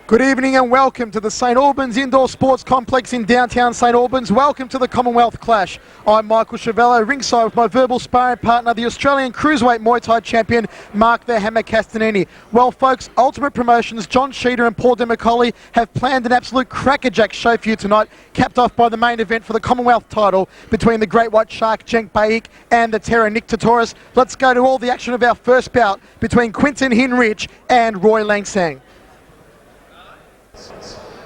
Good evening and welcome to the St Albans Indoor Sports Complex in downtown St Albans. Welcome to the Commonwealth Clash. I'm Michael Chavello, ringside with my verbal sparring partner, the Australian Cruiserweight Muay Thai champion, Mark the Hammer Castanini. Well folks, Ultimate Promotions, John Sheeter and Paul DeMacaulay have planned an absolute crackerjack show for you tonight, capped off by the main event for the Commonwealth title between the Great White Shark, Jenk Behic, and the Terror, Tetoros. Let's go to all the action of our first bout between Quentin Hinrich and Roy Lansang.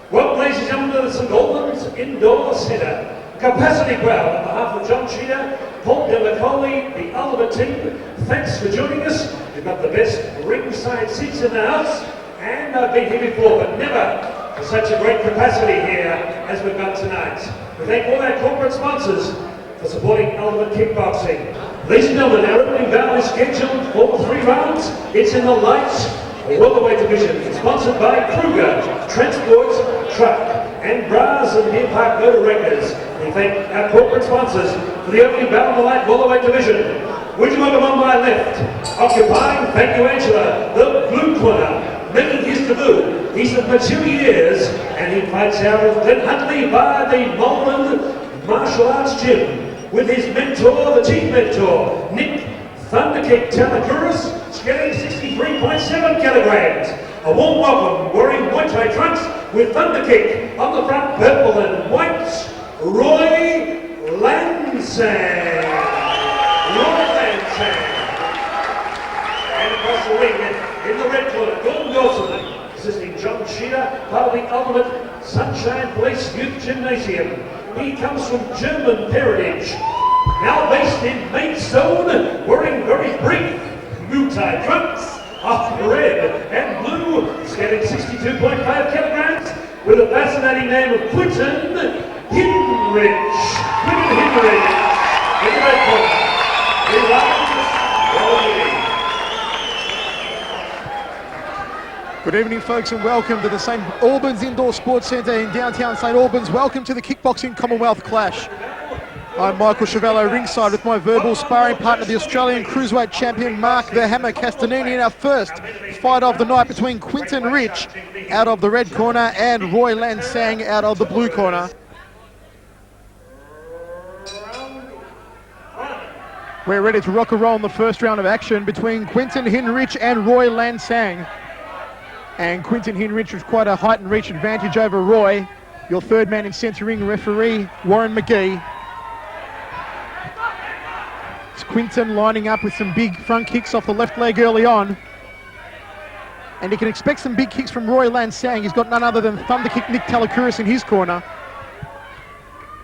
Well, ladies and gentlemen, to the St Albans Indoor Centre. Capacity crowd on behalf of John Sheeter, Paul DeMacaulay, the Ultimate Team. Thanks for joining us. You've got the best ringside seats in the house, and I've been here before, but never for such a great capacity here as we've got tonight. We thank all our corporate sponsors for supporting Ultimate Kickboxing. Ladies and gentlemen, our opening bout is scheduled for 3 rounds. It's in the light welterweight division. It's sponsored by Kruger Transport Truck and Bras and Deer Park Motor Wreckers. We thank our corporate sponsors for the opening bout of the light welterweight division. Would you welcome on my left, occupying, thank you Angela, the blue corner, making his debut. He's of mature years and he fights out of Glen Huntley by the Mourad Martial Arts Gym with his mentor, the chief mentor, Nick Thunderkick Tetoros, getting 63.7 kilograms. A warm welcome, wearing Muay Thai trunks with Thunderkick on the front, purple and white, Roy Lansang. Roy Lansang. And across the ring, in the red corner, Gordon Dawson, assisting John Sheeter, part of the Ultimate Sunshine Police Youth Gymnasium. He comes from German parentage, now based in Maidstone, wearing very brief Muay Thai trunks of red and blue, skating 62.5 kilograms with a fascinating name of Quentin Hinrich. Quentin Hinrich in the red corner. Good evening folks and welcome to the St Albans Indoor Sports Centre in downtown St Albans. Welcome to the Kickboxing Commonwealth Clash. I'm Michael Chavello, ringside with my verbal sparring partner, the Australian Cruiserweight champion, Mark the Hammer Castanini, in our first fight of the night between Quentin Rich out of the red corner and Roy Lansang out of the blue corner. We're ready to rock and roll in the first round of action between Quentin Hinrich and Roy Lansang. And Quentin Hinrich with quite a height and reach advantage over Roy. Your third man in centre ring, referee Warren McGee. Quentin lining up with some big front kicks off the left leg early on. And he can expect some big kicks from Roy Lansang. He's got none other than Thunderkick Nick Talakouris in his corner.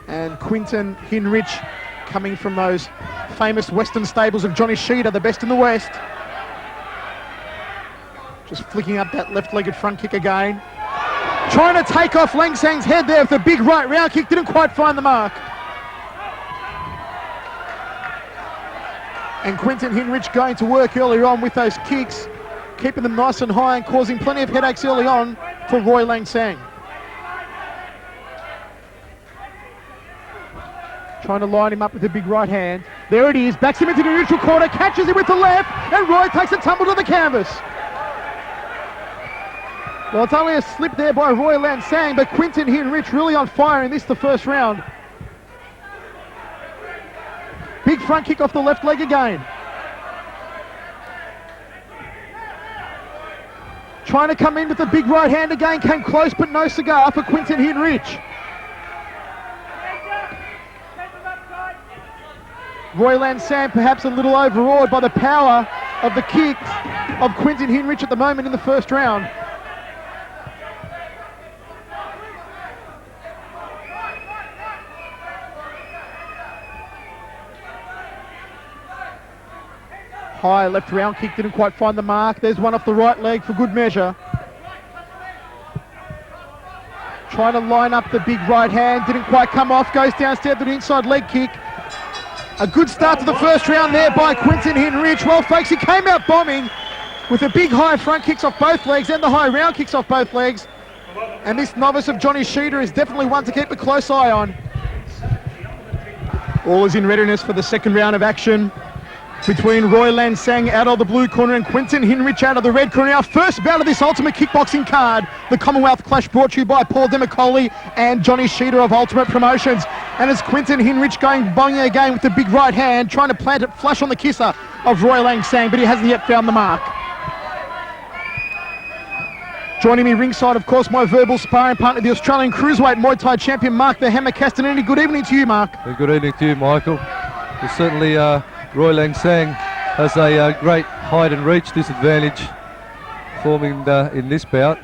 And Quentin Hinrich coming from those famous Western stables of Johnny Sheeter, the best in the West. Just flicking up that left-legged front kick again. Trying to take off Lansang's head there with a big right round kick. Didn't quite find the mark. And Quentin Hinrich going to work earlier on with those kicks, keeping them nice and high and causing plenty of headaches early on for Roy Lansang. Trying to line him up with a big right hand. There it is, backs him into the neutral corner, catches him with the left, and Roy takes a tumble to the canvas. Well, it's only a slip there by Roy Lansang, but Quentin Hinrich really on fire in this, the first round. Big front kick off the left leg again. Trying to come in with the big right hand again, came close but no cigar for Quentin Hinrich. Roy Lansang perhaps a little overawed by the power of the kicks of Quentin Hinrich at the moment in the first round. High left round kick, didn't quite find the mark. There's one off the right leg for good measure. Trying to line up the big right hand, didn't quite come off, goes downstairs to the inside leg kick. A good start to the first round there by Quentin Hinrich. Well folks, he came out bombing with the big high front kicks off both legs and the high round kicks off both legs. And this novice of Johnny Sheeter is definitely one to keep a close eye on. All is in readiness for the second round of action. between Roy Lansang out of the blue corner and Quentin Hinrich out of the red corner. Our first bout of this Ultimate Kickboxing card, the Commonwealth Clash, brought to you by Paul Demicoli and Johnny Sheeter of Ultimate Promotions. And it's Quentin Hinrich going bonging again with the big right hand, trying to plant it flush on the kisser of Roy Lansang, but he hasn't yet found the mark. Joining me ringside, of course, my verbal sparring partner, the Australian Cruiserweight Muay Thai champion, Mark the Hammer Castanini. Good evening to you, Mark. Good evening to you, Michael. Well, certainly Roy Lansang has a great height and reach disadvantage forming in this bout.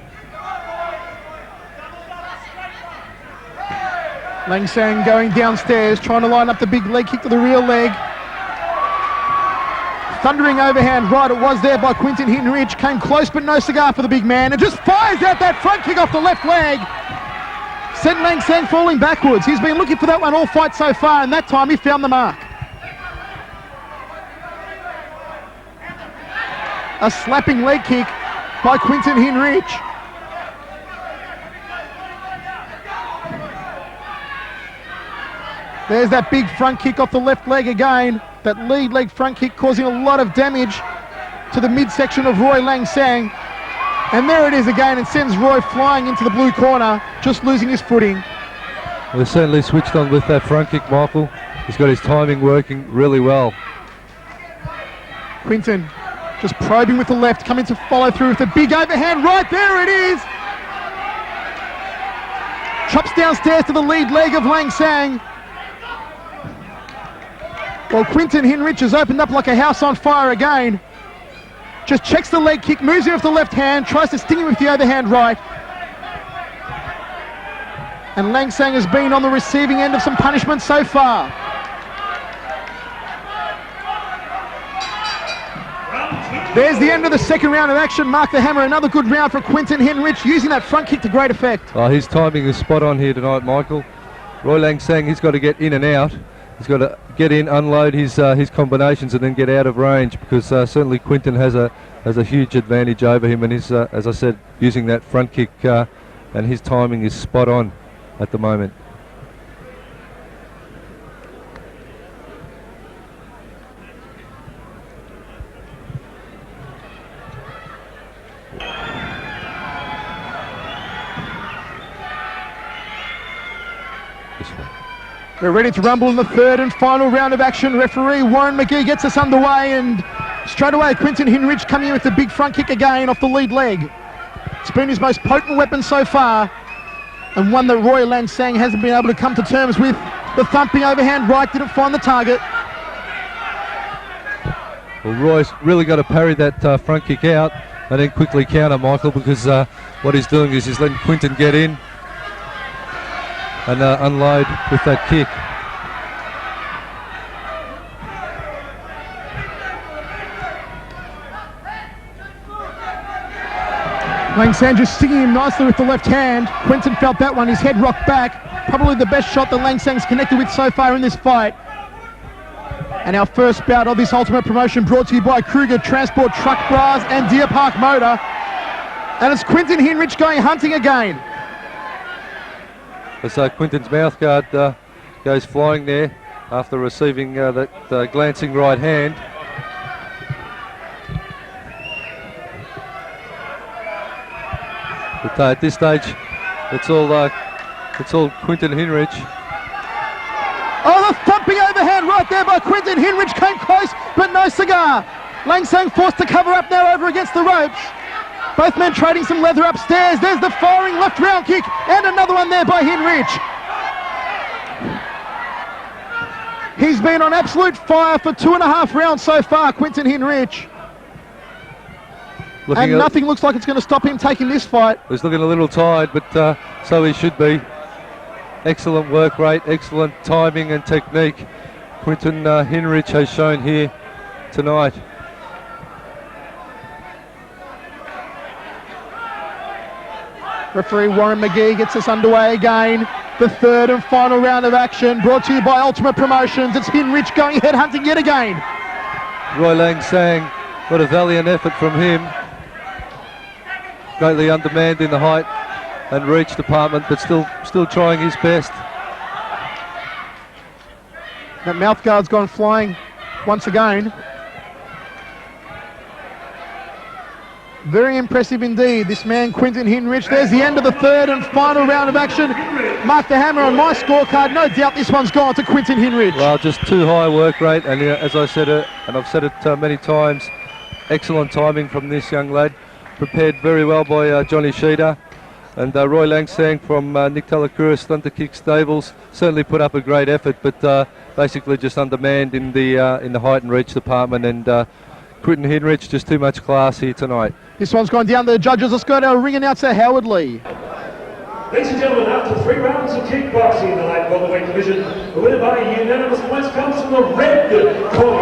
Lansang going downstairs, trying to line up the big leg kick to the rear leg. Thundering overhand right, it was there by Quentin Hinrich. Came close, but no cigar for the big man. And just fires out that front kick off the left leg. Sent Lansang falling backwards. He's been looking for that one all fight so far, and that time he found the mark. A slapping leg kick by Quentin Hinrich. There's that big front kick off the left leg again. That lead leg front kick causing a lot of damage to the midsection of Roy Lansang. And there it is again, and sends Roy flying into the blue corner, just losing his footing. We're certainly switched on with that front kick, Michael. He's got his timing working really well. Quentin just probing with the left, coming to follow through with a big overhand right. There it is. Chops downstairs to the lead leg of Lansang. Well, Quentin Hinrich has opened up like a house on fire again. Just checks the leg kick, moves in with the left hand, tries to sting him with the overhand right. And Lansang has been on the receiving end of some punishment so far. There's the end of the second round of action. Mark the Hammer, another good round for Quentin Hinrich, using that front kick to great effect. Oh, his timing is spot on here tonight, Michael. Roy Lansang, he's got to get in and out. He's got to get in, unload his combinations, and then get out of range, because certainly Quentin has a huge advantage over him, and he's, as I said, using that front kick, and his timing is spot on at the moment. We're ready to rumble in the third and final round of action. Referee Warren McGee gets us underway, and straight away Quentin Hinrich coming in with the big front kick again off the lead leg. It's been his most potent weapon so far, and one that Roy Lansang hasn't been able to come to terms with. The thumping overhand right didn't find the target. Well, Roy's really got to parry that front kick out and then quickly counter, Michael, because what he's doing is he's letting Quentin get in and unload with that kick. Lansang just stinging him nicely with the left hand. Quentin felt that one, his head rocked back. Probably the best shot that Lansang's connected with so far in this fight. And our first bout of this Ultimate Promotion brought to you by Kruger Transport Truck Bras and Deer Park Motor. And it's Quentin Hinrich going hunting again. So Quentin's mouth guard goes flying there after receiving that glancing right hand. But at this stage, it's all Quentin Hinrich. Oh, the thumping overhand right there by Quentin Hinrich came close, but no cigar. Lansang forced to cover up now over against the ropes. Both men trading some leather upstairs. There's the firing left round kick, and another one there by Hinrich. He's been on absolute fire for 2.5 rounds so far, Quentin Hinrich. And nothing looks like it's going to stop him taking this fight. He's looking a little tired, but so he should be. Excellent work rate, excellent timing and technique Quentin Hinrich has shown here tonight. Referee Warren McGee gets us underway again. The third and final round of action brought to you by Ultimate Promotions. It's Hinrich going headhunting yet again. Roy Lansang, what a valiant effort from him. Greatly undermanned in the height and reach department, but still trying his best. That mouth guard's gone flying once again. Very impressive indeed, this man Quentin Hinrich. There's the end of the third and final round of action. Mark the hammer on my scorecard. No doubt this one's gone to Quentin Hinrich. Well, just too high work rate, and as I said it, and I've said it many times, excellent timing from this young lad. Prepared very well by Johnny Sheeter. And Roy Lansang from Nick Talakouris Thunder Kick Stables certainly put up a great effort, but basically just undermanned in the height and reach department, and Quentin Hinrich just too much class here tonight. This one's gone down to the judges. Let's go to our ring announcer Howard Lee. Ladies and gentlemen, after 3 rounds of kickboxing in the light welterweight division, the winner by unanimous points comes from the red corner.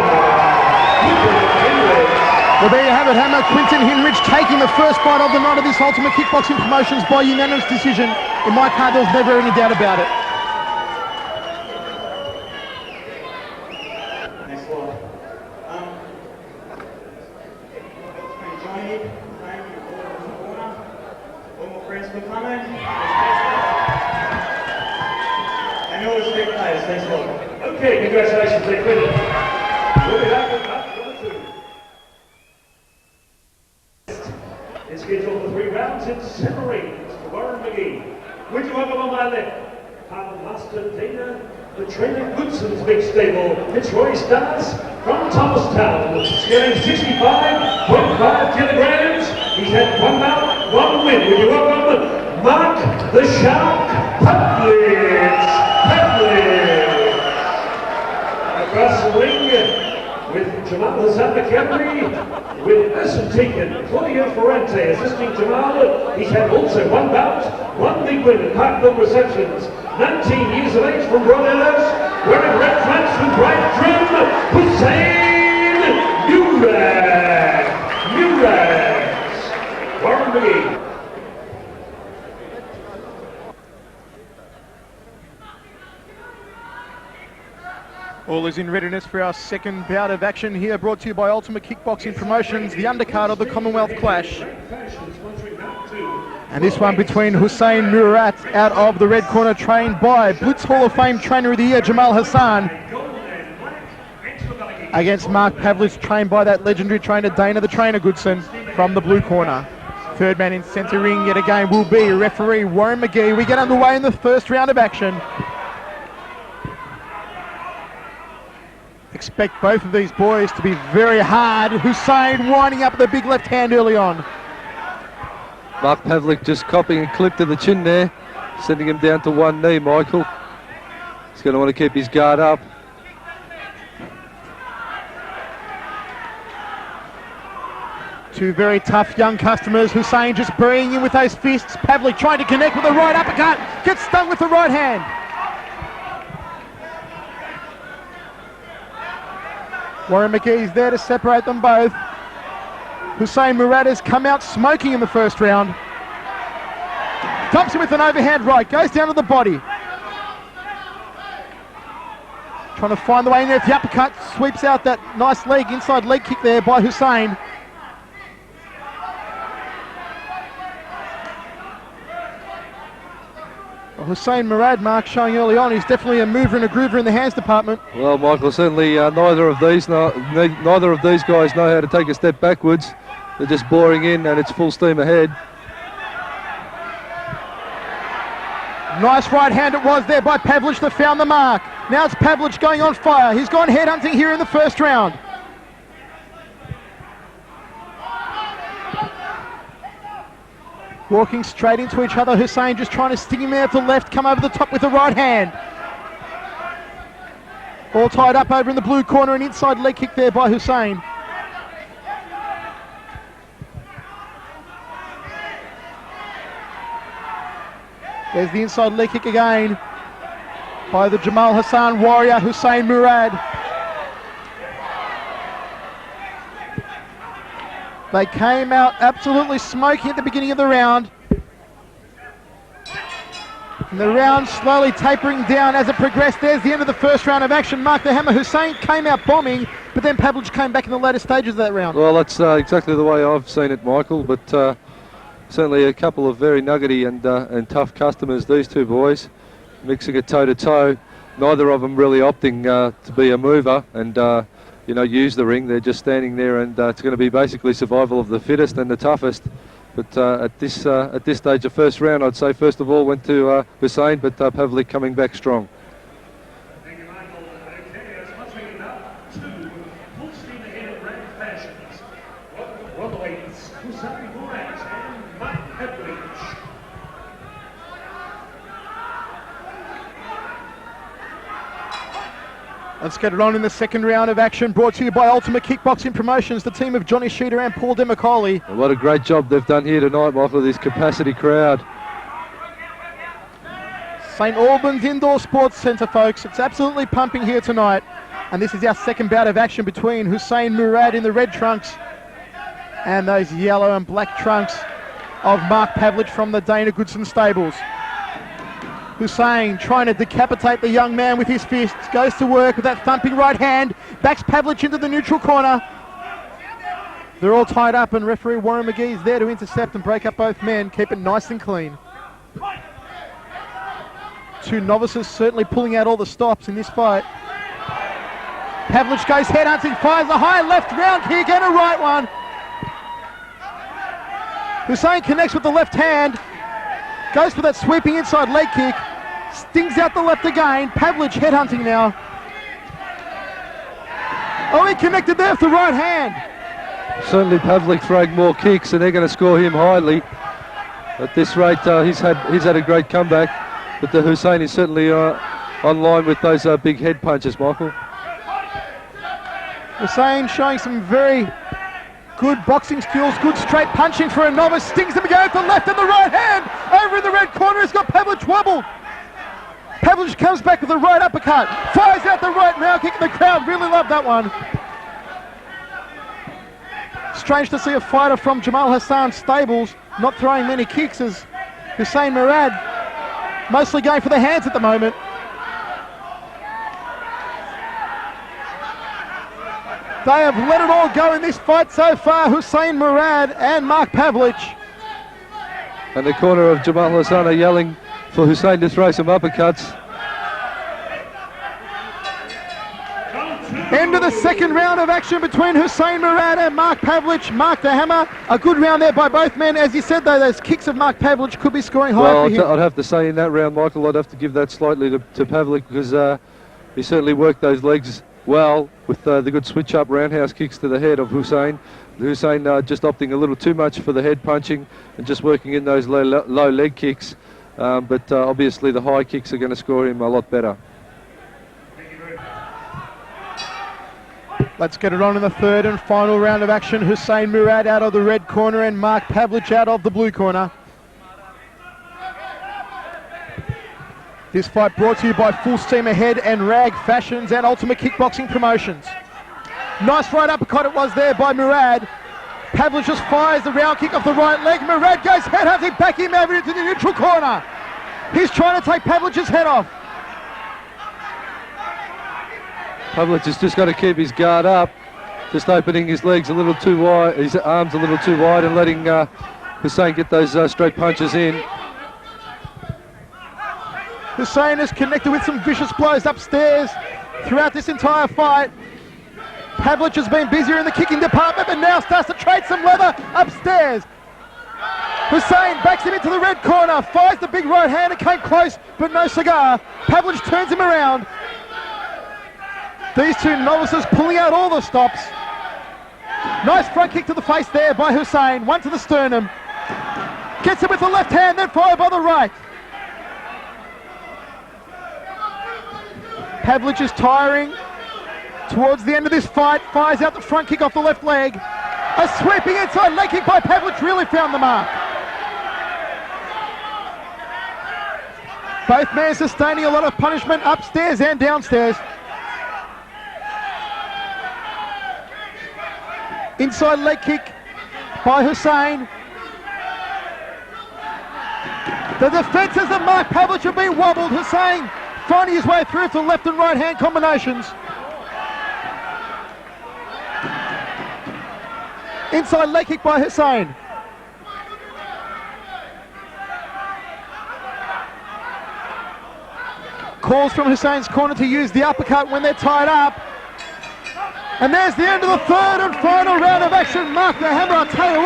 Well, there you have it, Hammer. Quentin Hinrich taking the first fight of the night of this Ultimate Kickboxing Promotions by unanimous decision. In my card, there was never any doubt about it. Next one. Johnny, one more friends for coming. And all the spectators, thanks a lot. Okay, congratulations, Quentin. We'll be back with number 2. It's scheduled for 3 rounds in Semarine. Mr. Warren McGee. Would you welcome on my left, Pardon Master Dana, the trainer Goodson's big stable. It's Roy Stars from Thomastown, scaling 65.5 kilograms. He's had 1 bout, 1 win. Would you welcome Mark the Shark Pavlic. Across the ring with Jamal Hassan Academy, with Assantecan, Claudio Ferrante assisting Jamal. He's had also 1 bout, 1 big win at Parkville Receptions. 19 years of age from Broadellers, wearing red flaps with bright trim, Hussein Mourad. Warren McGee. All is in readiness for our second bout of action here, brought to you by Ultimate Kickboxing Promotions, the undercard of the Commonwealth Clash. And this one between Hussein Mourad out of the red corner, trained by Blitz Hall of Fame Trainer of the Year, Jamal Hassan, against Mark Pavlic, trained by that legendary trainer, Dana the Trainer Goodson, from the blue corner. Third man in centre ring yet again will be referee Warren McGee. We get underway in the first round of action. Expect both of these boys to be very hard. Hussein winding up the big left hand early on. Mark Pavlic just copying a clip to the chin there, sending him down to 1 knee, Michael. He's going to want to keep his guard up. Two very tough young customers. Hussein just burying in with those fists. Pavlic trying to connect with the right uppercut. Gets stung with the right hand. Warren McGee's there to separate them both. Hussein Mourad has come out smoking in the first round. Dumps him with an overhand right, goes down to the body. Trying to find the way in there with the uppercut, sweeps out that nice leg, inside leg kick there by Hussein. Well, Hussein Mourad, Mark, showing early on, he's definitely a mover and a groover in the hands department. Well, Michael, certainly neither of these guys know how to take a step backwards. They're just boring in, and it's full steam ahead. Nice right hand it was there by Pavlic that found the mark. Now it's Pavlic going on fire. He's gone headhunting here in the first round. Walking straight into each other. Hussein just trying to sting him there at the left, come over the top with the right hand. All tied up over in the blue corner, an inside leg kick there by Hussein. There's the inside leg kick again by the Jamal Hassan warrior, Hussein Mourad. They came out absolutely smoking at the beginning of the round. And the round slowly tapering down as it progressed. There's the end of the first round of action. Mark the Hammer. Hussein came out bombing, but then Pavlic came back in the later stages of that round. Well, that's exactly the way I've seen it, Michael, but certainly a couple of very nuggety and tough customers, these two boys, mixing it toe-to-toe. Neither of them really opting to be a mover, and you know, use the ring. They're just standing there, and it's going to be basically survival of the fittest and the toughest. But at this stage, the first round, I'd say first of all went to Hussein, but Pavlic coming back strong. Thank you, Michael. Okay, as much as enough to full steam ahead in rank fashions. Welterweights, Hussein, Mourad, and Pavlic. Let's get it on in the second round of action, brought to you by Ultimate Kickboxing Promotions, the team of Johnny Sheeter and Paul Demacoli. What a great job they've done here tonight, Michael, this capacity crowd. St Albans Indoor Sports Centre, folks. It's absolutely pumping here tonight. And this is our second bout of action between Hussein Mourad in the red trunks and those yellow and black trunks of Mark Pavlic from the Dana Goodson stables. Hussein trying to decapitate the young man with his fists, goes to work with that thumping right hand, backs Pavlic into the neutral corner. They're all tied up, and referee Warren McGee is there to intercept and break up both men, keep it nice and clean. Two novices certainly pulling out all the stops in this fight. Pavlic goes headhunting, fires a high left round kick and a right one. Hussein connects with the left hand, goes for that sweeping inside leg kick, stings out the left again. Pavlic headhunting now. Oh, he connected there with the right hand. Certainly Pavlic throwing more kicks, and they're going to score him highly. At this rate, he's had a great comeback, but the Hussein is certainly on line with those big head punches, Michael. Hussein showing some very good boxing skills, good straight punching for a novice. Stings him again with the left and the right hand. Over in the red corner, he's got Pavlic wobbled. Pavlic comes back with the right uppercut, fires out the right round kick, and the crowd really loved that one. Strange to see a fighter from Jamal Hassan's stables not throwing many kicks, as Hussein Mourad mostly going for the hands at the moment. They have let it all go in this fight so far, Hussein Mourad and Mark Pavlic. And the corner of Jamal Hassan are yelling for Hussein to throw some uppercuts. End of the second round of action between Hussein Mourad and Mark Pavlic. Mark the Hammer. A good round there by both men. As you said, though, those kicks of Mark Pavlic could be scoring high for him. I'd have to say in that round, Michael, I'd have to give that slightly to Pavlic, because he certainly worked those legs well with the good switch-up roundhouse kicks to the head of Hussein. Hussein just opting a little too much for the head punching and just working in those low leg kicks. But obviously the high kicks are going to score him a lot better. Let's get it on in the third and final round of action. Hussein Mourad out of the red corner and Mark Pavlic out of the blue corner. This fight brought to you by Full Steam Ahead and Rag Fashions and Ultimate Kickboxing Promotions. Nice right uppercut it was there by Mourad. Pavlic just fires the round kick off the right leg. Mourad goes headhunting, back him over into the neutral corner. He's trying to take Pavlic's head off. Pavlic has just got to keep his guard up, just opening his legs a little too wide, his arms a little too wide, and letting Hussein get those straight punches in. Hussein has connected with some vicious blows upstairs throughout this entire fight. Pavlic has been busier in the kicking department, but now starts to trade some leather upstairs. Hussein backs him into the red corner, fires the big right hand, it came close, but no cigar. Pavlic turns him around. These two novices pulling out all the stops. Nice front kick to the face there by Hussein, one to the sternum. Gets it with the left hand, then followed by the right. Pavlic is tiring towards the end of this fight, fires out the front kick off the left leg. A sweeping inside leg kick by Pavlic really found the mark. Both men sustaining a lot of punishment upstairs and downstairs. Inside leg kick by Hussein. The defences of Mark Pavlic have been wobbled. Hussein finding his way through for left and right hand combinations. Inside leg kick by Hussein. Calls from Hussein's corner to use the uppercut when they're tied up. And there's the end of the third and final round of action. Mark the hammer, I'll tell you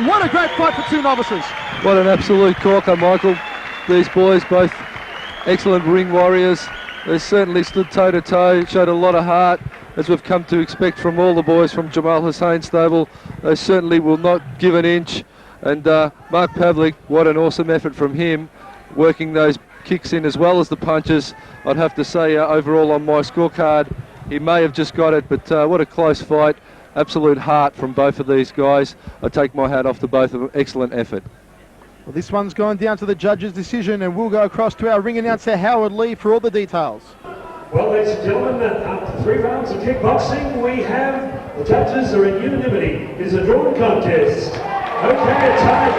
what a great fight for two novices. What an absolute corker, Michael. These boys, both excellent ring warriors. They certainly stood toe to toe, showed a lot of heart, as we've come to expect from all the boys from Jamal Hussein's stable. They certainly will not give an inch. And Mark Pavlic, what an awesome effort from him, working those kicks in as well as the punches. I'd have to say overall on my scorecard, he may have just got it, but what a close fight. Absolute heart from both of these guys. I take my hat off to both of them. Excellent effort. Well, this one's gone down to the judge's decision, and we'll go across to our ring announcer Howard Lee for all the details. Well, ladies and gentlemen, after 3 rounds of kickboxing, we have the judges are in unanimity. It is a drawn contest. Okay, a tie.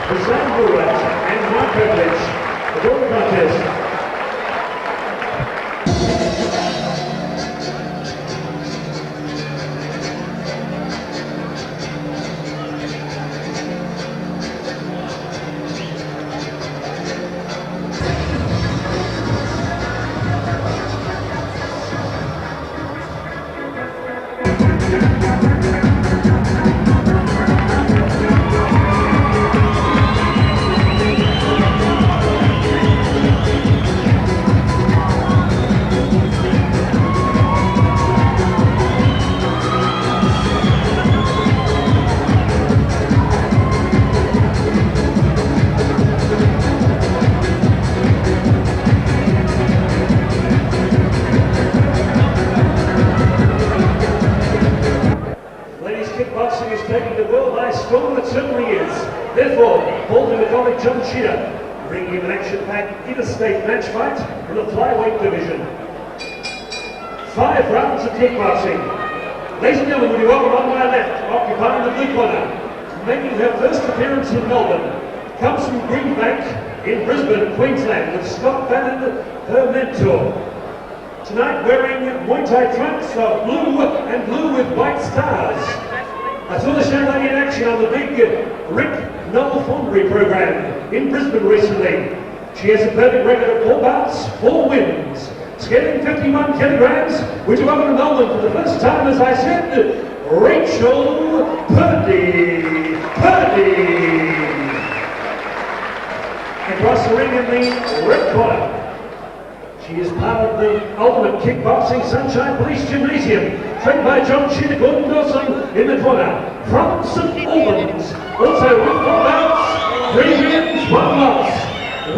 Hussein Mourad and Mark Pavlic. The drawn contest. Bringing him an action-packed interstate match fight in the flyweight division. 5 rounds of kickboxing. Ladies and gentlemen, would you welcome on my left, occupying the blue corner, making her first appearance in Melbourne, comes from Behic in Brisbane, Queensland, with Scott Bannon, her mentor. Tonight wearing Muay Thai trunks of blue and blue with white stars. I saw this young lady in action on the big Rick Noel Fonbury program in Brisbane recently. She has a perfect record of 4 bouts, 4 wins. Scaling 51 kilograms, would you welcome to Melbourne for the first time, as I said, Rachel Purdy. Across the ring in the red corner. She is part of the Ultimate Kickboxing Sunshine Police Gymnasium, trained by John Sheena Gordon Dawson in the corner. From St Albans, also with 4 bouts, 3 wins, 1 loss.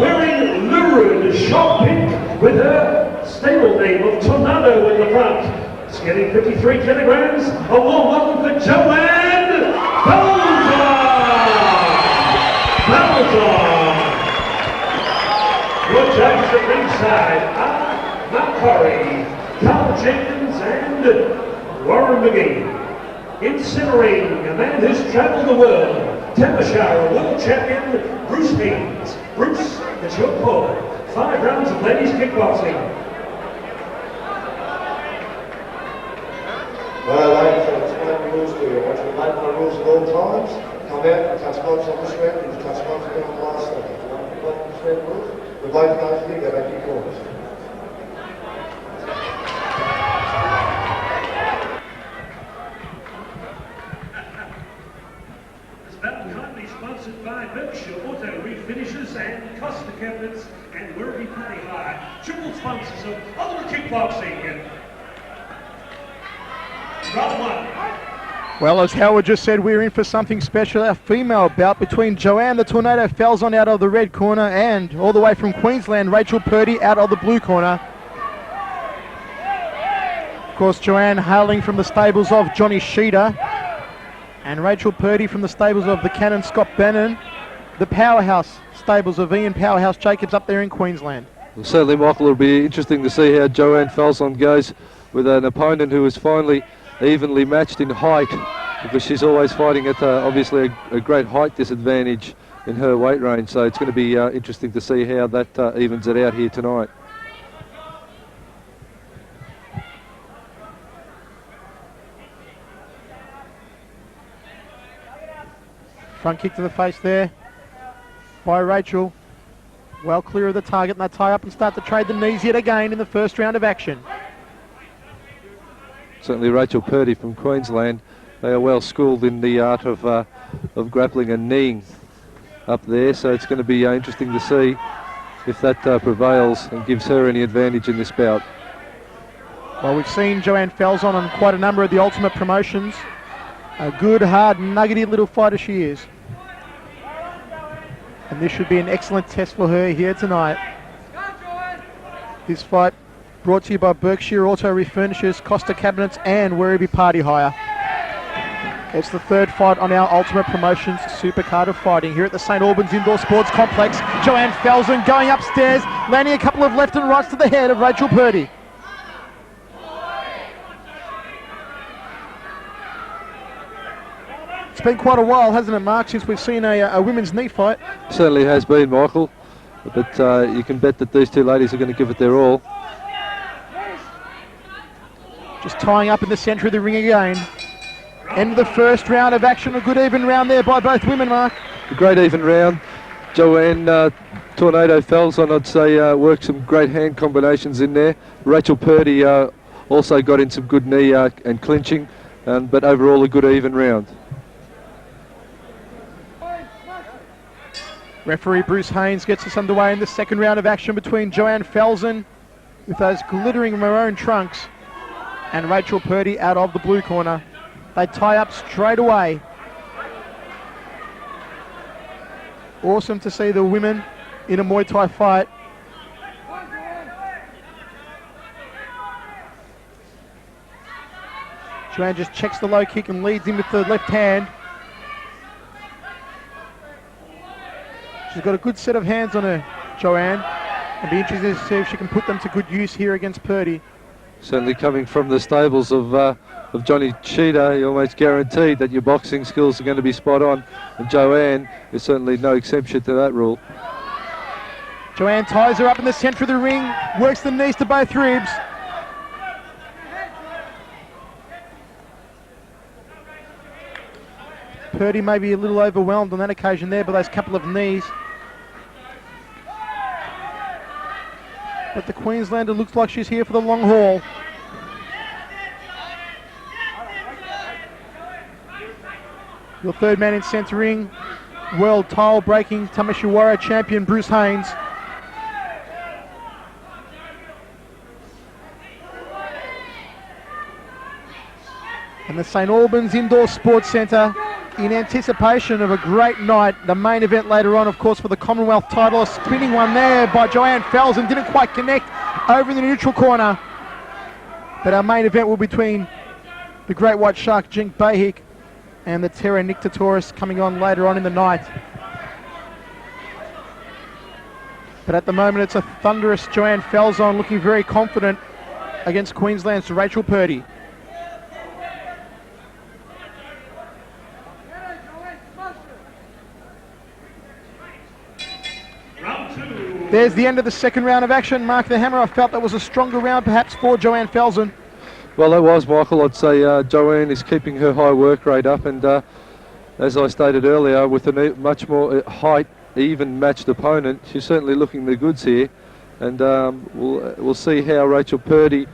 Wearing lurid shot pink with her stable name of Tornado in the front. Scaling 53 kilograms, a warm welcome for Joanne Falzon. Your judges at ringside are Mark Corey, Carl Jenkins and Warren McGee. Incinerating a man who's travelled the world, Temashara world champion Bruce Haynes. Bruce, it's your call. 5 rounds of ladies kickboxing. Well, ladies, I'll explain the rules to you. I want you to make my rules at all times. Come out and touch gloves on this round, and touch gloves on the last round. If you want to play this round rules, we both know you go back to your corners. This battle kindly sponsored by Berkshire Auto Refinishes and Costa Cabinets and Werribee Party Hire, triple sponsors of Ultimate Kickboxing. Round 1. Well, as Howard just said, we're in for something special. Our female bout between Joanne the Tornado Falzon out of the red corner and all the way from Queensland, Rachel Purdy out of the blue corner. Of course, Joanne hailing from the stables of Johnny Sheeta and Rachel Purdy from the stables of the Cannon Scott Bannon, the powerhouse stables of Ian Powerhouse Jacobs up there in Queensland. Well, certainly, Michael, it'll be interesting to see how Joanne Falzon goes with an opponent who is finally evenly matched in height, because she's always fighting at obviously a great height disadvantage in her weight range. So it's going to be interesting to see how that evens it out here tonight. Front kick to the face there by Rachel. Well clear of the target, and they tie up and start to trade the knees yet again in the first round of action. certainly Rachel Purdy from Queensland. They are well schooled in the art of grappling and kneeing up there, so it's going to be interesting to see if that prevails and gives her any advantage in this bout. Well, we've seen Joanne Falzon on quite a number of the Ultimate promotions. A good, hard, nuggety little fighter she is. And this should be an excellent test for her here tonight. This fight brought to you by Berkshire Auto Refurnishers, Costa Cabinets and Werribee Party Hire. It's the third fight on our Ultimate Promotions Supercard of Fighting here at the St Albans Indoor Sports Complex. Joanne Falzon going upstairs, landing a couple of left and rights to the head of Rachel Purdy. It's been quite a while, hasn't it, Mark, since we've seen a women's knee fight? Certainly has been, Michael, but you can bet that these two ladies are going to give it their all. Just tying up in the centre of the ring again. End of the first round of action. A good even round there by both women, Mark. A great even round. Joanne Tornado Falzon, I'd say, worked some great hand combinations in there. Rachel Purdy also got in some good knee and clinching, but overall a good even round. Referee Bruce Haynes gets us underway in the second round of action between Joanne Falzon with those glittering maroon trunks and Rachel Purdy out of the blue corner. They tie up straight away. Awesome to see the women in a Muay Thai fight. Joanne just checks the low kick and leads in with the left hand. She's got a good set of hands on her, Joanne. It'll be interesting to see if she can put them to good use here against Purdy. Certainly coming from the stables of Johnny Cheetah, you're almost guaranteed that your boxing skills are going to be spot on. And Joanne is certainly no exception to that rule. Joanne ties her up in the centre of the ring, works the knees to both ribs. Purdy may be a little overwhelmed on that occasion there by those couple of knees. But the Queenslander looks like she's here for the long haul. Your third man in centre ring, world tile-breaking Tamashiwara champion Bruce Haynes. And the St Albans Indoor Sports Centre in anticipation of a great night. The main event later on, of course, for the Commonwealth title. A spinning one there by Joanne Falzon. Didn't quite connect over in the neutral corner. But our main event will be between the Great White Shark, Jenk Behic, and the Terror Nick Tetoros coming on later on in the night. But at the moment, it's a thunderous Joanne Falzon looking very confident against Queensland's Rachel Purdy. There's the end of the second round of action. Mark the Hammer, I felt that was a stronger round perhaps for Joanne Falzon. Well, that was, Michael. I'd say Joanne is keeping her high work rate up, and as I stated earlier, with a much more height, even matched opponent, she's certainly looking the goods here, and we'll see how Rachel Purdy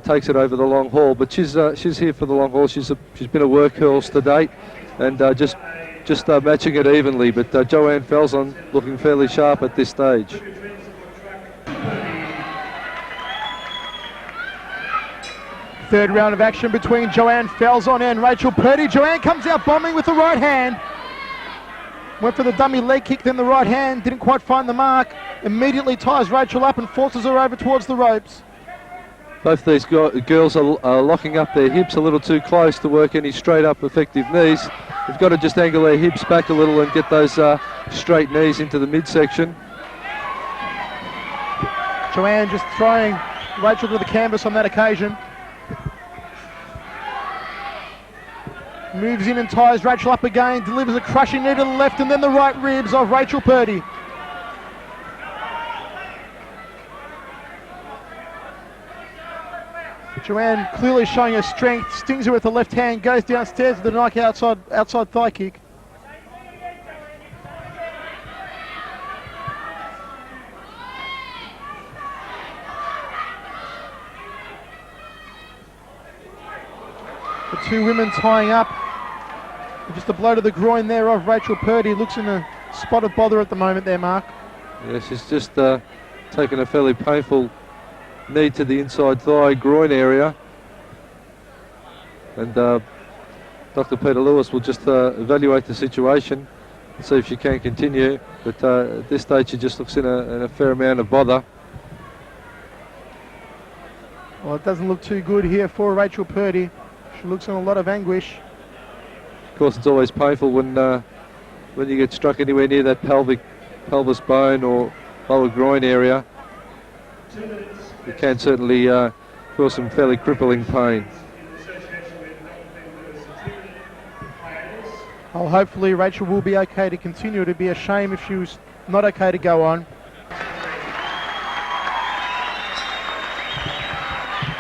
takes it over the long haul. But she's here for the long haul. She's been a workhorse to date, and just matching it evenly. But Joanne Falzon looking fairly sharp at this stage. Third round of action between Joanne Falzon and Rachel Purdy. Joanne comes out bombing with the right hand. Went for the dummy leg kick, then the right hand. Didn't quite find the mark. Immediately ties Rachel up and forces her over towards the ropes. Both these girls are locking up their hips a little too close to work any straight up effective knees. They've got to just angle their hips back a little and get those straight knees into the midsection. Joanne just throwing Rachel to the canvas on that occasion. Moves in and ties Rachel up again, delivers a crushing knee to the left and then the right ribs of Rachel Purdy. Joanne clearly showing her strength, stings her with the left hand, goes downstairs with the Nike outside thigh kick. The two women tying up. Just a blow to the groin there of Rachel Purdy. Looks in a spot of bother at the moment there, Mark. Yeah, she's just taken a fairly painful knee to the inside thigh groin area. And Dr. Peter Lewis will just evaluate the situation and see if she can continue. But at this stage, she just looks in a fair amount of bother. Well, it doesn't look too good here for Rachel Purdy. She looks in a lot of anguish. Of course, it's always painful when you get struck anywhere near that pelvis bone or lower groin area. It can certainly cause some fairly crippling pain. Well, hopefully Rachel will be okay to continue. It'd be a shame if she was not okay to go on.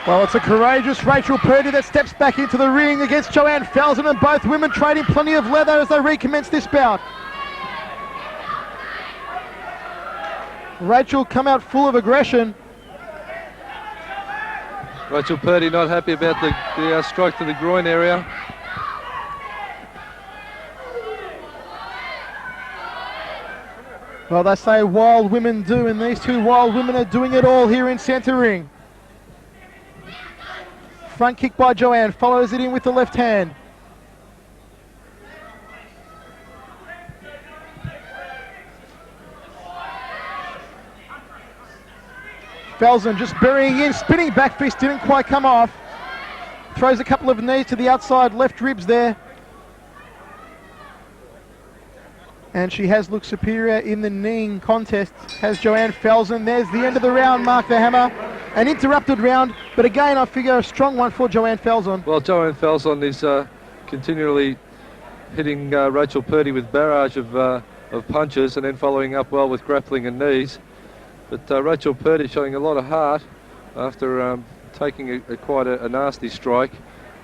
Well, it's a courageous Rachel Purdy that steps back into the ring against Joanne Falzon, and both women trading plenty of leather as they recommence this bout. Rachel come out full of aggression. Rachel Purdy not happy about the strike to the groin area. Well, they say wild women do, and these two wild women are doing it all here in centre ring. Front kick by Joanne, follows it in with the left hand. Falzon just burying in, spinning back fist, didn't quite come off. Throws a couple of knees to the outside left ribs there. And she has looked superior in the kneeing contest, has Joanne Falzon. There's the end of the round, Mark the Hammer. An interrupted round, but again, I figure a strong one for Joanne Falzon. Well, Joanne Falzon is continually hitting Rachel Purdy with barrage of punches and then following up well with grappling and knees. But Rachel Purdy showing a lot of heart after taking quite a nasty strike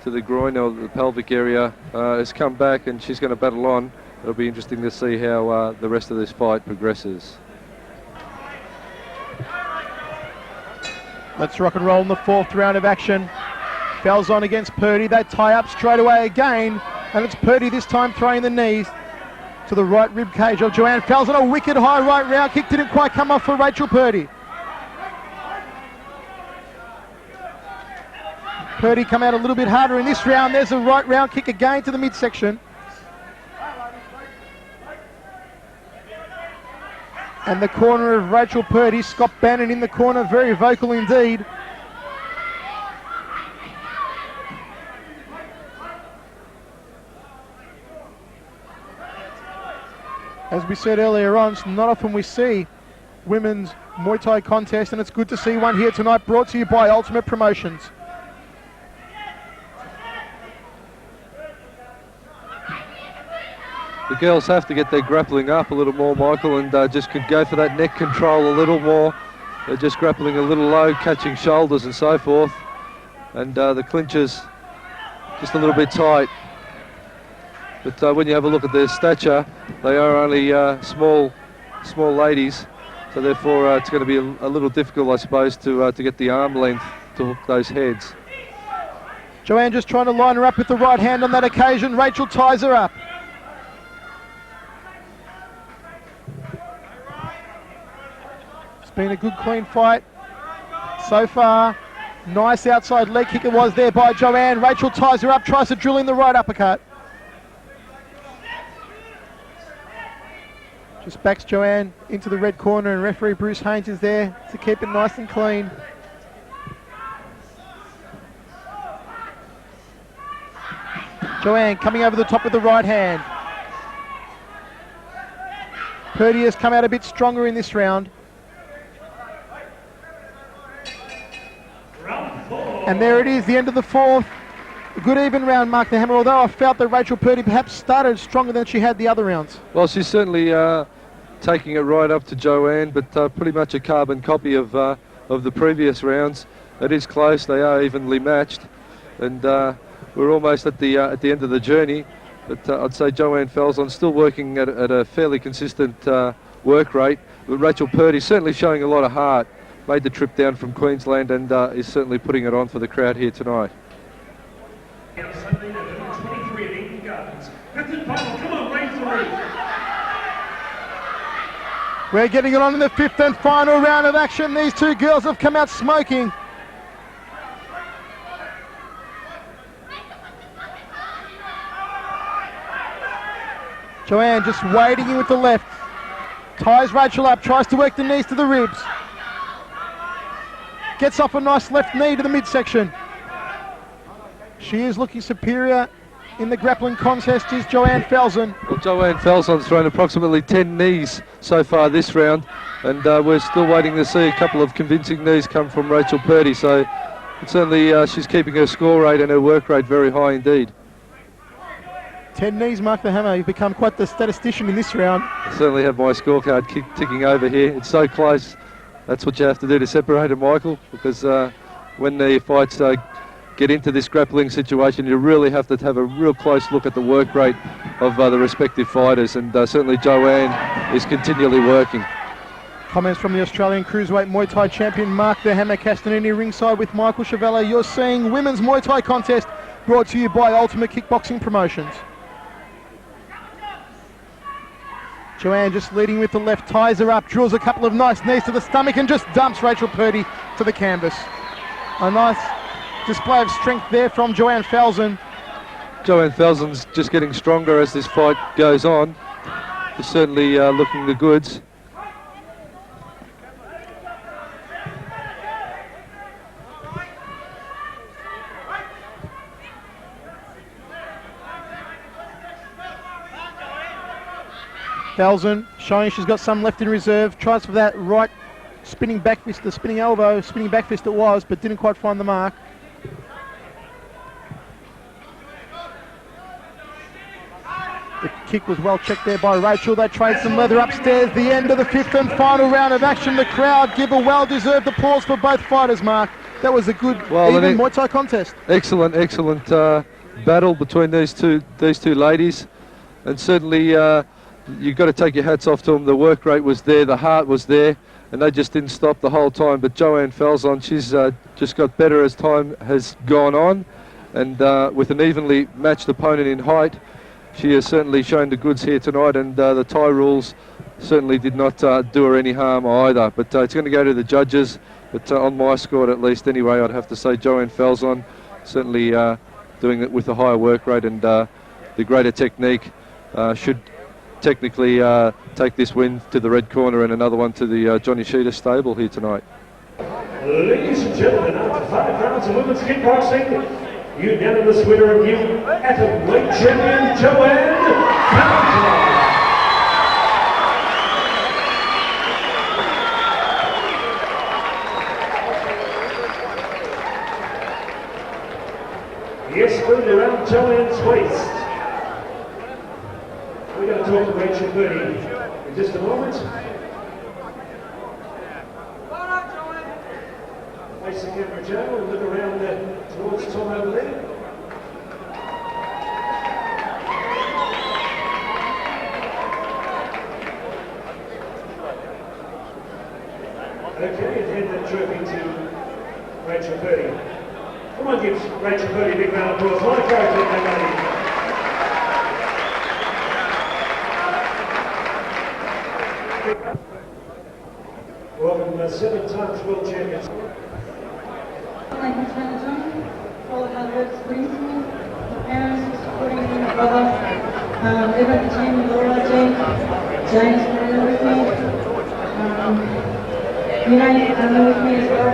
to the groin or the pelvic area. Has come back and she's going to battle on. It'll be interesting to see how the rest of this fight progresses. Let's rock and roll in the fourth round of action. Falzon against Purdy. They tie up straight away again, and it's Purdy this time throwing the knees to the right rib cage of Joanne Falzon. A wicked high right round kick didn't quite come off for Rachel Purdy. Purdy come out a little bit harder in this round. There's a right round kick again to the midsection. And the corner of Rachel Purdy, Scott Bannon in the corner, very vocal indeed. As we said earlier on, it's not often we see women's Muay Thai contest, and it's good to see one here tonight, brought to you by Ultimate Promotions. The girls have to get their grappling up a little more, Michael, and just could go for that neck control a little more. They're just grappling a little low, catching shoulders and so forth. And the clinches just a little bit tight. But when you have a look at their stature, they are only small ladies. So therefore it's going to be a little difficult, I suppose, to get the arm length to hook those heads. Joanne just trying to line her up with the right hand on that occasion. Rachel ties her up. Been a good clean fight so far. Nice outside leg kick it was there by Joanne. Rachel ties her up, tries to drill in the right uppercut. Just backs Joanne into the red corner, and referee Bruce Haynes is there to keep it nice and clean. Joanne coming over the top with the right hand. Purdy has come out a bit stronger in this round. And there it is, the end of the fourth. A good even round, Mark the Hammer, although I felt that Rachel Purdy perhaps started stronger than she had the other rounds. Well, she's certainly taking it right up to Joanne, but pretty much a carbon copy of the previous rounds. It is close, they are evenly matched, and we're almost at the end of the journey. But I'd say Joanne Falzon still working at a fairly consistent work rate. But Rachel Purdy certainly showing a lot of heart. Made the trip down from Queensland and is certainly putting it on for the crowd here tonight. We're getting it on in the 5th and final round of action. These two girls have come out smoking. Joanne just wading in with the left. Ties Rachel up, tries to work the knees to the ribs. Gets off a nice left knee to the midsection. She is looking superior in the grappling contest is Joanne Falzon. Well, Joanne Falzon's thrown approximately 10 knees so far this round, and we're still waiting to see a couple of convincing knees come from Rachel Purdy, so certainly she's keeping her score rate and her work rate very high indeed. 10 knees, Mark the Hammer. You've become quite the statistician in this round. I certainly have my scorecard ticking over here. It's so close. That's what you have to do to separate it, Michael, because when the fights get into this grappling situation, you really have to have a real close look at the work rate of the respective fighters, and certainly Joanne is continually working. Comments from the Australian Cruiserweight Muay Thai champion Mark the Hammer Castanini ringside with Michael Chavella. You're seeing Women's Muay Thai contest brought to you by Ultimate Kickboxing Promotions. Joanne just leading with the left, ties her up, drills a couple of nice knees to the stomach and just dumps Rachel Purdy to the canvas. A nice display of strength there from Joanne Falzon. Joanne Falzon's just getting stronger as this fight goes on. She's certainly looking the goods. Falzon showing she's got some left in reserve, tries for that right spinning back fist, the spinning elbow, spinning back fist it was, but didn't quite find the mark. The kick was well checked there by Rachel. They trade some leather upstairs. The end of the 5th and final round of action. The crowd give a well-deserved applause for both fighters, Mark. That was a good, even Muay Thai contest. Excellent battle between these two ladies, and certainly you've got to take your hats off to them. The work rate was there, the heart was there, and they just didn't stop the whole time. But Joanne Falzon, she's just got better as time has gone on, and with an evenly matched opponent in height, she has certainly shown the goods here tonight, and the Thai rules certainly did not do her any harm either. But it's going to go to the judges, but on my score at least anyway, I'd have to say Joanne Falzon certainly doing it with a higher work rate and the greater technique should technically take this win to the red corner and another one to the Johnny Sheeter stable here tonight. Ladies and gentlemen, after 5 rounds of women's kickboxing, unanimous winner of new Welterweight champion Joanne Falzon. Yes, moving around Joanne's waist. We're going to talk to Rachel Purdy in just a moment. Face the camera, Joe, and look around towards Tom over there. Okay, and hand that trophy to Rachel Purdy. Come on, give Rachel Purdy a big round of applause. What a character, that lady. Welcome, 7 times world champions. Like my friend John, all hard work brings me. My parents are supporting me, my brother, everyone at the team, Laura, Jenk, James, are with me. Elaine, with me as well.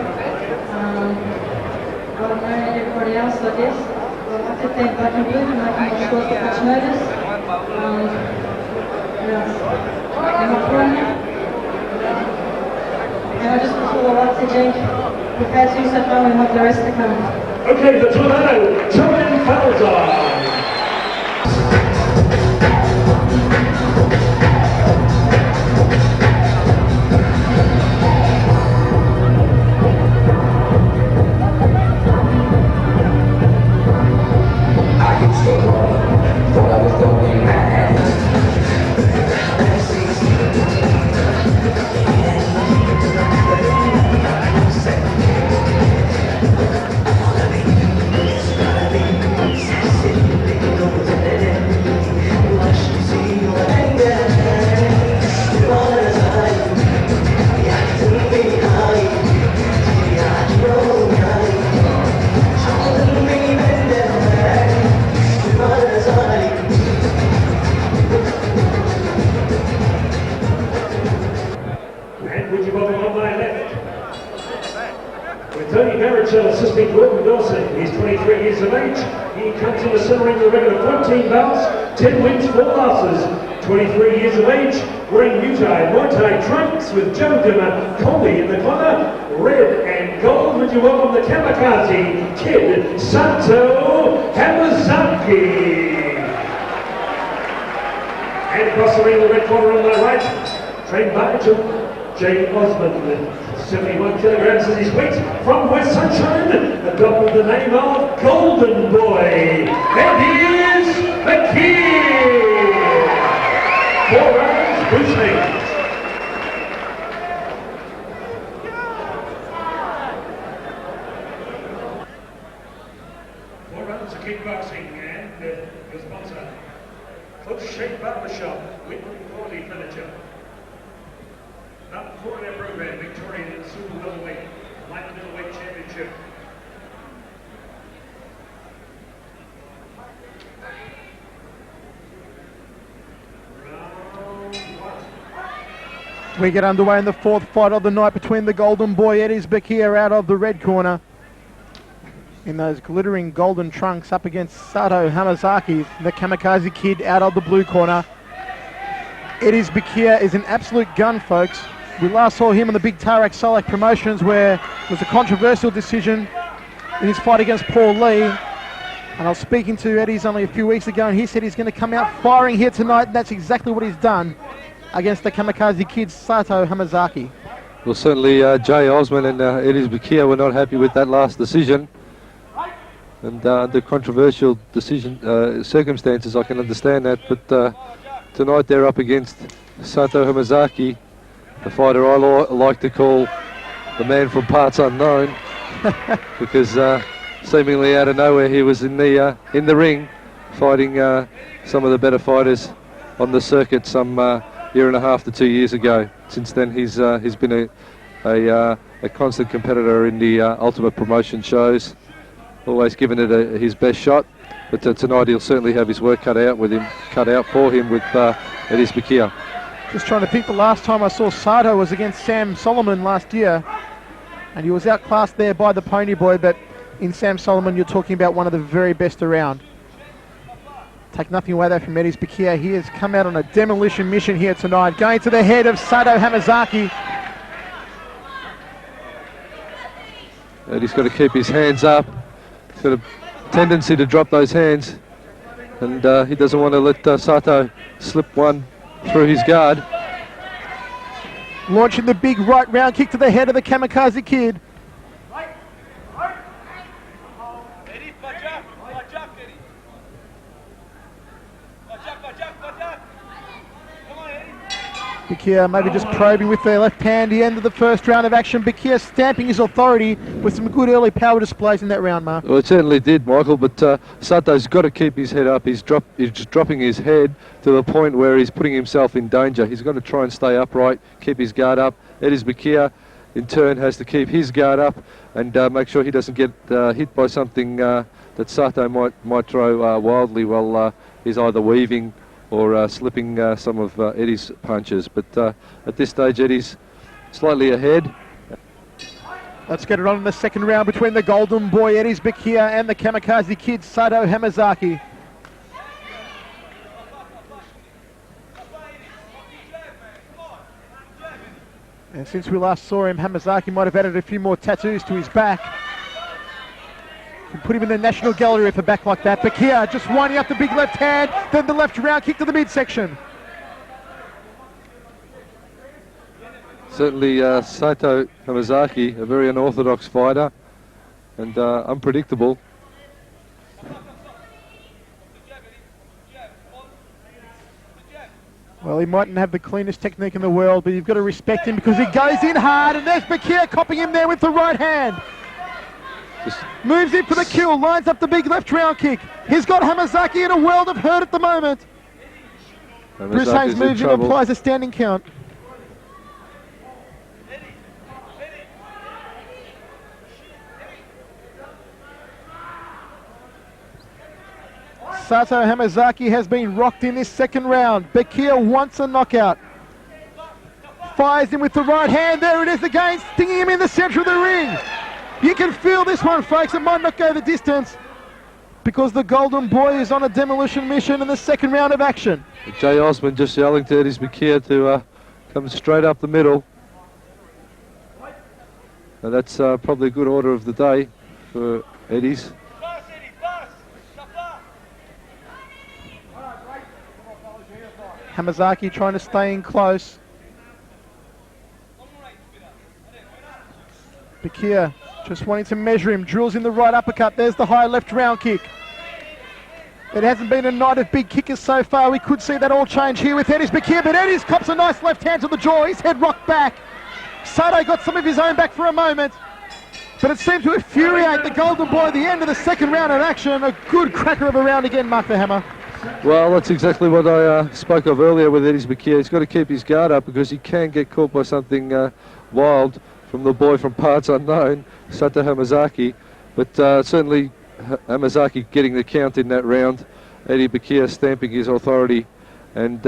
I don't know everybody else, I guess. I'd like to thank Black and Blue for making my short at much notice. And my friend. And I just wish all the luck to Jenk. We've had 2 so far, we have the rest to come. Okay, the tornado, Joanne Falzon. City. you welcome on my left. With Tony Barrett assisting Gordon Dawson. He's 23 years of age. He comes in the center ring with a record of 14 bouts, 10 wins, 4 losses. 23 years of age, wearing Muay Thai trunks with Joe Colby in the corner. Red and gold, would you welcome the Kamikaze Kid, Sato Hamazaki. And across the ring, the red corner on my right, trained by J. Osmond. 71 kilograms is his weight, from West Sunshine, adopted the name of Golden Boy, Ediz Bekir. 4 rounds, Hussein. 4 rounds of kickboxing and the sponsor, Close Shape Barbershop, Whitman Quality Furniture. Number 4 in our program, Victorian and Super Middleweight, Light Middleweight Championship. We get underway in the 4th fight of the night between the Golden Boy Ediz Bekir out of the red corner in those glittering golden trunks up against Sato Hamazaki, the Kamikaze Kid, out of the blue corner. Ediz Bekir is an absolute gun, folks. We last saw him on the big tarik.sola promotions where it was a controversial decision in his fight against Paul Lee. And I was speaking to Ediz only a few weeks ago and he said he's going to come out firing here tonight, and that's exactly what he's done against the Kamikaze Kid, Sato Hamazaki. Well, certainly Jay Osman and Ediz Bekir were not happy with that last decision. And the controversial decision circumstances, I can understand that. But tonight they're up against Sato Hamazaki, the fighter I like to call the man from parts unknown, because seemingly out of nowhere he was in the ring fighting some of the better fighters on the circuit some year and a half to 2 years ago. Since then he's been a constant competitor in the Ultimate Promotion shows, always given it his best shot. But tonight he'll certainly have his work cut out for him with Ediz Bekir. Just trying to think, the last time I saw Sato was against Sam Solomon last year, and he was outclassed there by the Pony Boy, but in Sam Solomon you're talking about one of the very best around. Take nothing away there from Ediz Bekir. He has come out on a demolition mission here tonight, going to the head of Sato Hamazaki. And he's got to keep his hands up. He's got a tendency to drop those hands, and he doesn't want to let Sato slip one through his guard. Launching the big right round kick to the head of the Kamikaze Kid. Bekir maybe just probing with their left hand. The end of the first round of action. Bekir stamping his authority with some good early power displays in that round, Mark. Well, it certainly did, Michael, but Sato's got to keep his head up. He's just dropping his head to the point where he's putting himself in danger. He's got to try and stay upright, keep his guard up. Ediz Bekir, in turn, has to keep his guard up and make sure he doesn't get hit by something that Sato might throw wildly while he's either weaving or slipping some of Edi's punches. But at this stage, Edi's slightly ahead. Let's get it on in the second round between the Golden Boy Ediz Bekir and the Kamikaze Kid, Sato Hamazaki. And since we last saw him, Hamazaki might have added a few more tattoos to his back. Can put him in the National Gallery with a back like that. Bekir just winding up the big left hand, then the left round kick to the midsection. Certainly Sato Hamazaki, a very unorthodox fighter and unpredictable. Well, he mightn't have the cleanest technique in the world, but you've got to respect him because he goes in hard, and there's Bekir copping him there with the right hand. Moves in for the kill, lines up the big left round kick. He's got Hamazaki in a world of hurt at the moment. Bruce Haynes moves in and applies a standing count. Sato Hamazaki has been rocked in this second round. Bekir wants a knockout. fires in with the right hand. There it is again, stinging him in the centre of the ring. You can feel this one, folks. It might not go the distance because the Golden Boy is on a demolition mission in the second round of action. Jay Osman just yelling to Ediz Bekir to come straight up the middle. And that's probably a good order of the day for Ediz. Hamazaki trying to stay in close. Bekir just wanting to measure him, drills in the right uppercut. There's the high left round kick. It hasn't been a night of big kickers so far. We could see that all change here with Ediz Bekir, but Ediz cops a nice left hand to the jaw. His head rocked back. Sato got some of his own back for a moment, but it seemed to infuriate the Golden Boy at the end of the second round of action. A good cracker of a round again, Mark the Hammer. Well, that's exactly what I spoke of earlier with Ediz Bekir. He's got to keep his guard up because he can get caught by something wild from the boy from parts unknown, Sato Hamazaki. But certainly Hamazaki getting the count in that round. Ediz Bekir stamping his authority and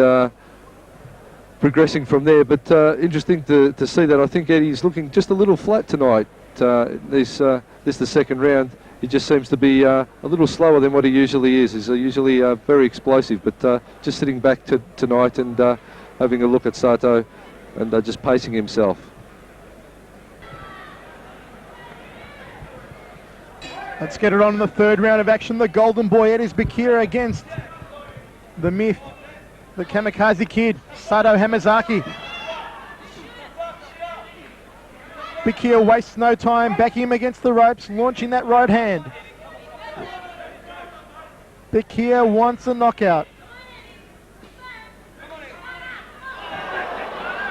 progressing from there. But interesting to see that. I think Eddie's looking just a little flat tonight. This the second round. He just seems to be a little slower than what he usually is. He's usually very explosive, but just sitting back tonight and having a look at Sato and just pacing himself. Let's get it on in the third round of action. The Golden Boy Ediz Bekir against the myth, the Kamikaze Kid, Sato Hamazaki. Bekir wastes no time, backing him against the ropes, launching that right hand. Bekir wants a knockout.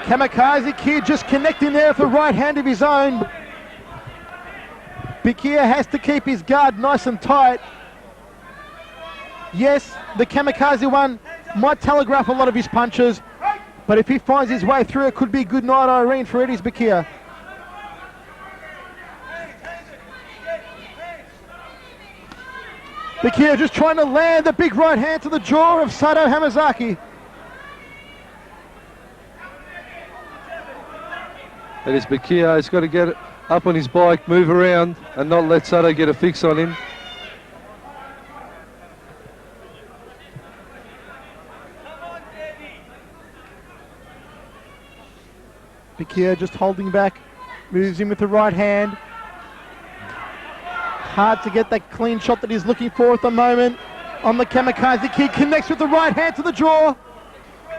Kamikaze Kid just connecting there with a right hand of his own. Bekir has to keep his guard nice and tight. Yes, the Kamikaze one might telegraph a lot of his punches, but if he finds his way through, it could be a good night, Irene, for Ediz Bekir. Bekir just trying to land the big right hand to the jaw of Sato Hamazaki. Ediz Bekir has got to get up on his bike, move around, and not let Sato get a fix on him. Bekir just holding back, moves in with the right hand. Hard to get that clean shot that he's looking for at the moment. On the Kamikaze Kid, connects with the right hand to the jaw.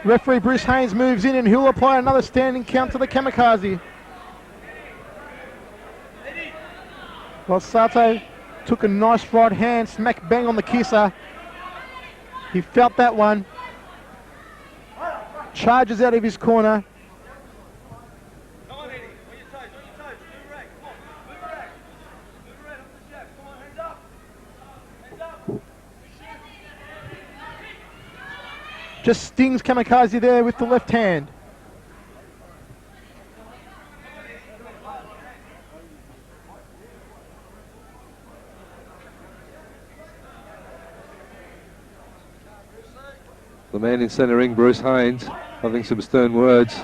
Referee Bruce Haynes moves in and he'll apply another standing count to the Kamikaze. Well, Sato took a nice right hand, smack bang on the kisser. He felt that one. Charges out of his corner. Come on, Eddie. On your toes, on your toes. Move around. Come on. Move around. Move around up the jab. Come on, hands up. Hands up. Just stings Kamikaze there with the left hand. The man in centre ring, Bruce Haynes, having some stern words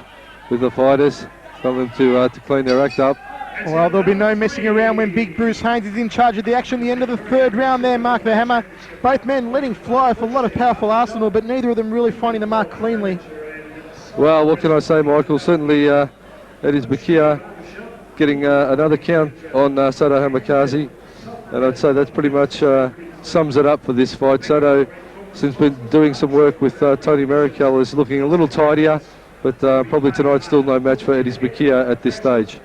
with the fighters, telling them to clean their act up. Well, there'll be no messing around when big Bruce Haynes is in charge of the action. The end of the third round there, Mark the Hammer. Both men letting fly for a lot of powerful arsenal, but neither of them really finding the mark cleanly. Well, what can I say, Michael? Certainly Ediz Bekir getting another count on Sato Hamazaki, and I'd say that's pretty much sums it up for this fight. Sato, since been doing some work with Tony Marikel, is looking a little tidier, but probably tonight still no match for Ediz Bekir at this stage.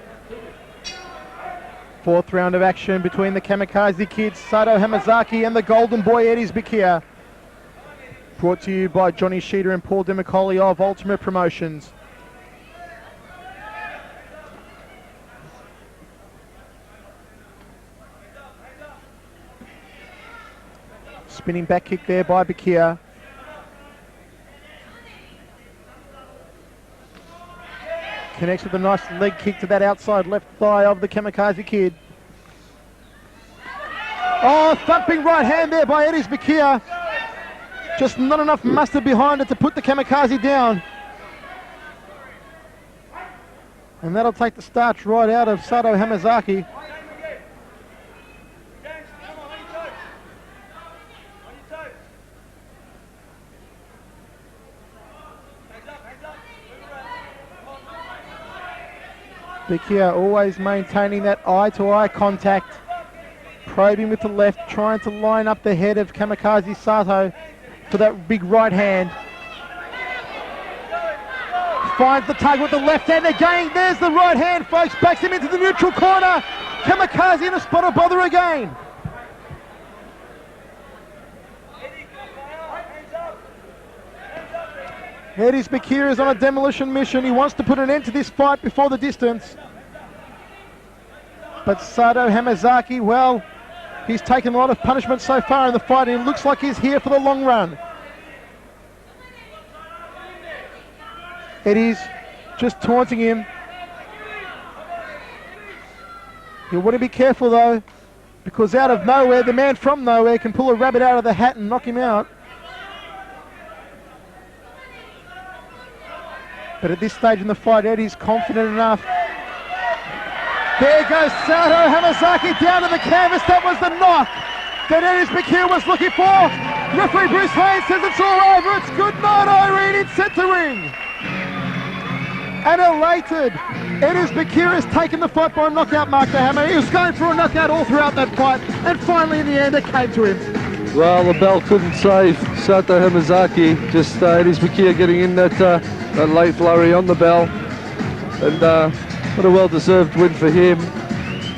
Fourth round of action between the Kamikaze Kids, Sato Hamazaki, and the Golden Boy Ediz Bekir. Brought to you by Johnny Sheeter and Paul Demicoli of Ultimate Promotions. Spinning back kick there by Bekir. Connects with a nice leg kick to that outside left thigh of the Kamikaze Kid. Oh, thumping right hand there by Ediz Bekir. Just not enough mustard behind it to put the Kamikaze down. And that'll take the starch right out of Sato Hamazaki. Bekir always maintaining that eye-to-eye contact, probing with the left, trying to line up the head of Kamikaze Sato for that big right hand. Finds the target with the left hand again. There's the right hand, folks. Backs him into the neutral corner. Kamikaze in a spot of bother again. Ediz Bekir is on a demolition mission. He wants to put an end to this fight before the distance. But Sato Hamazaki, well, he's taken a lot of punishment so far in the fight, and it looks like he's here for the long run. Ediz just taunting him. You want to be careful though, because out of nowhere, the man from nowhere can pull a rabbit out of the hat and knock him out. But at this stage in the fight, Ediz confident enough. There goes Sato Hamazaki down to the canvas. That was the knock that Ediz Bekir was looking for. Referee Bruce Haynes says it's all over. It's good night, Irene, in centre ring. And elated, Ediz Bekir has taken the fight by a knockout mark to Hammer. He was going for a knockout all throughout that fight, and finally in the end it came to him. Well, the bell couldn't save Sato Hamazaki. Just Ediz Bekir getting in that late flurry on the bell. And what a well-deserved win for him.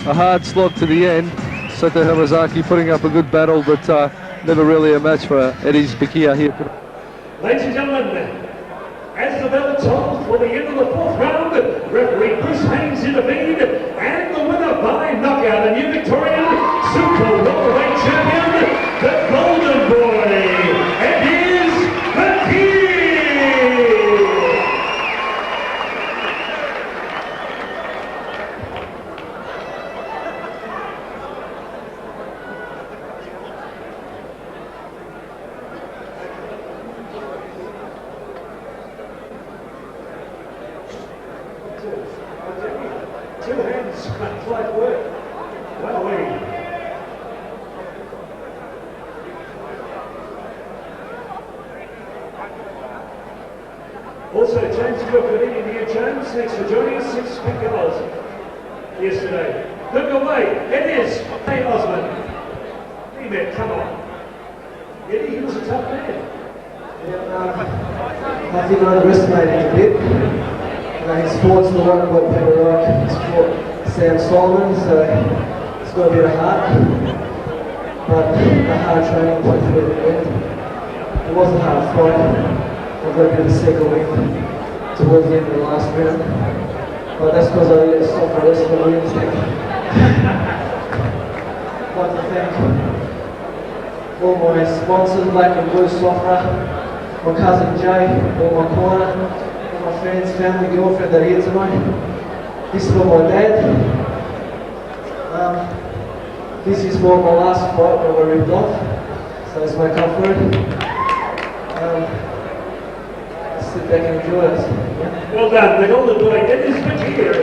A hard slog to the end. Sato Hamazaki putting up a good battle, but never really a match for Ediz Bekir here. Ladies and gentlemen, as the bell tolls for the end of the fourth round, referee Bruce Haynes intervened, and the winner by knockout, the new Victorian Super Welterweight Champion, the Golden Boy, Ediz Bekir. Two hands, like work. Well, also, James Cook, good evening here, James. Thanks for joining us. 6 pink colours yesterday. Look away. Ediz. Hey, Osman. Hey, come on. Eddie, he was a tough man. Yeah, I think I underestimated a bit. His fought the one about Pavlic, he's fought St Albans, so it's got a bit of heart. But the hard training went through the end. It was a hard fight. I got a bit of a second wind towards the end of the last round. But that's because I let stop the rest of the wins. I'd like to thank all my sponsors, Black and Blue Sofra, my cousin Jay, all my corner, my friends, family, girlfriend that are here tonight. This is for my dad. This is for my last fight that were ripped off. So let's make up for it. Let's sit back and enjoy us. Yeah? Well done, the Golden Boy, Ediz Bekir.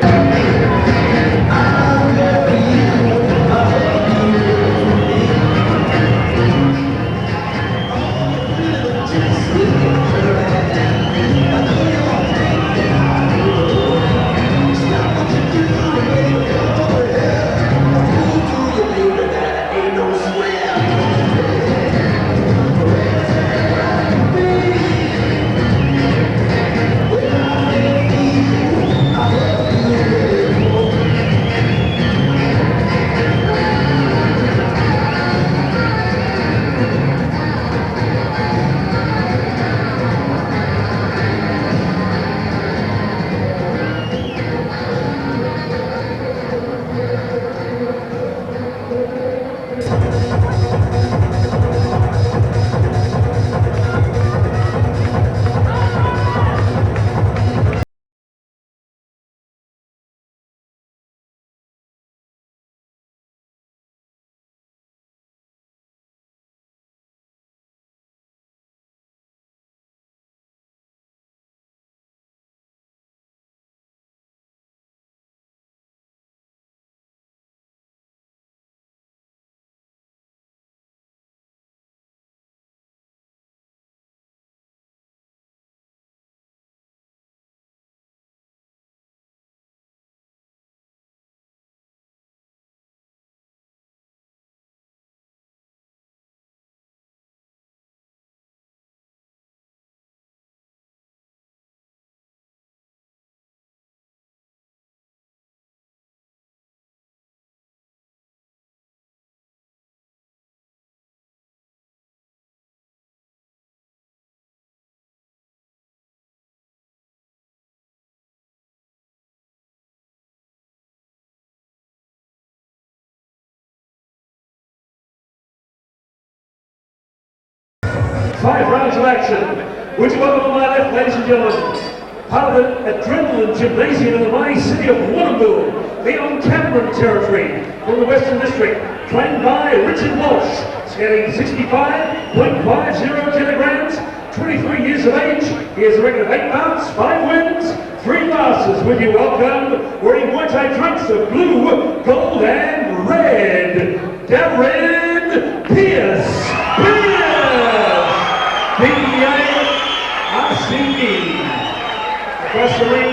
5 rounds of action. Would you welcome on my left, ladies and gentlemen, part of the Adrenaline Gymnasium in the mighty city of Warrnambool, the on-Cameron territory, from the Western District, trained by Richard Walsh, scaling 65.50 kilograms, 23 years of age. He has a record of 8 bouts, 5 wins, 3 losses. Would you welcome, wearing Muay Thai trunks of blue, gold, and red, Darren Pearce. B-A-R-C-E. Across the ring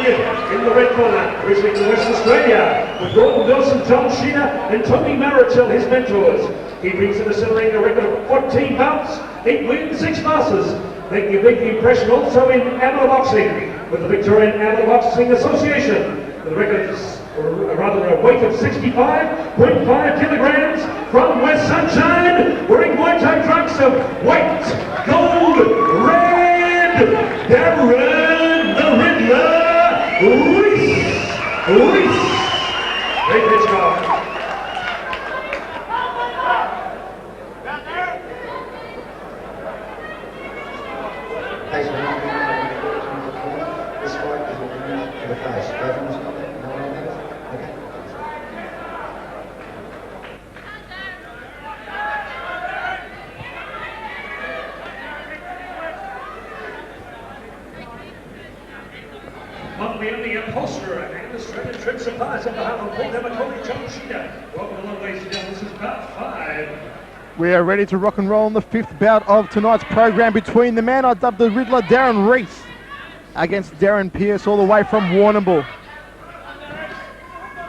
in the red corner, originally from Western Australia, with Gordon Dawson, John Sheena, and Tony Marichel, his mentors. He brings to the center ring a record of 14 bouts, 8 wins, 6 losses, making a big impression also in amateur boxing with the Victorian Amateur Boxing Association. With a record a weight of 65.5 kilograms from West Sunshine, wearing Muay Thai trunks of white, gold, red, Darren the Riddler, Reece. Great pitch call. This fight is in the face. Both of them. The upholsterer and Australian Trim Supplies on behalf of Paul Demacoli, John Sheena. Welcome along, ladies and gentlemen. This is bout 5. We are ready to rock and roll in the 5th bout of tonight's program between the man I dubbed the Riddler, Darren Reece, against Darren Pearce, all the way from Warrnambool.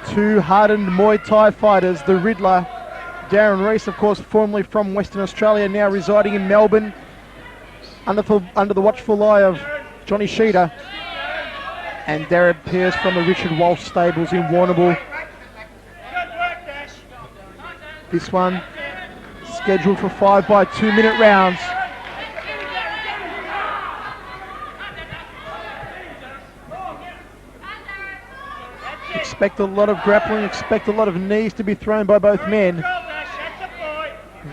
2 hardened Muay Thai fighters. The Riddler, Darren Reece, of course, formerly from Western Australia, now residing in Melbourne, under the watchful eye of Johnny Sheeta. And Darren Pearce from the Richard Walsh stables in Warrnambool. This one scheduled for 5 by 2 minute rounds. Expect a lot of grappling, expect a lot of knees to be thrown by both men.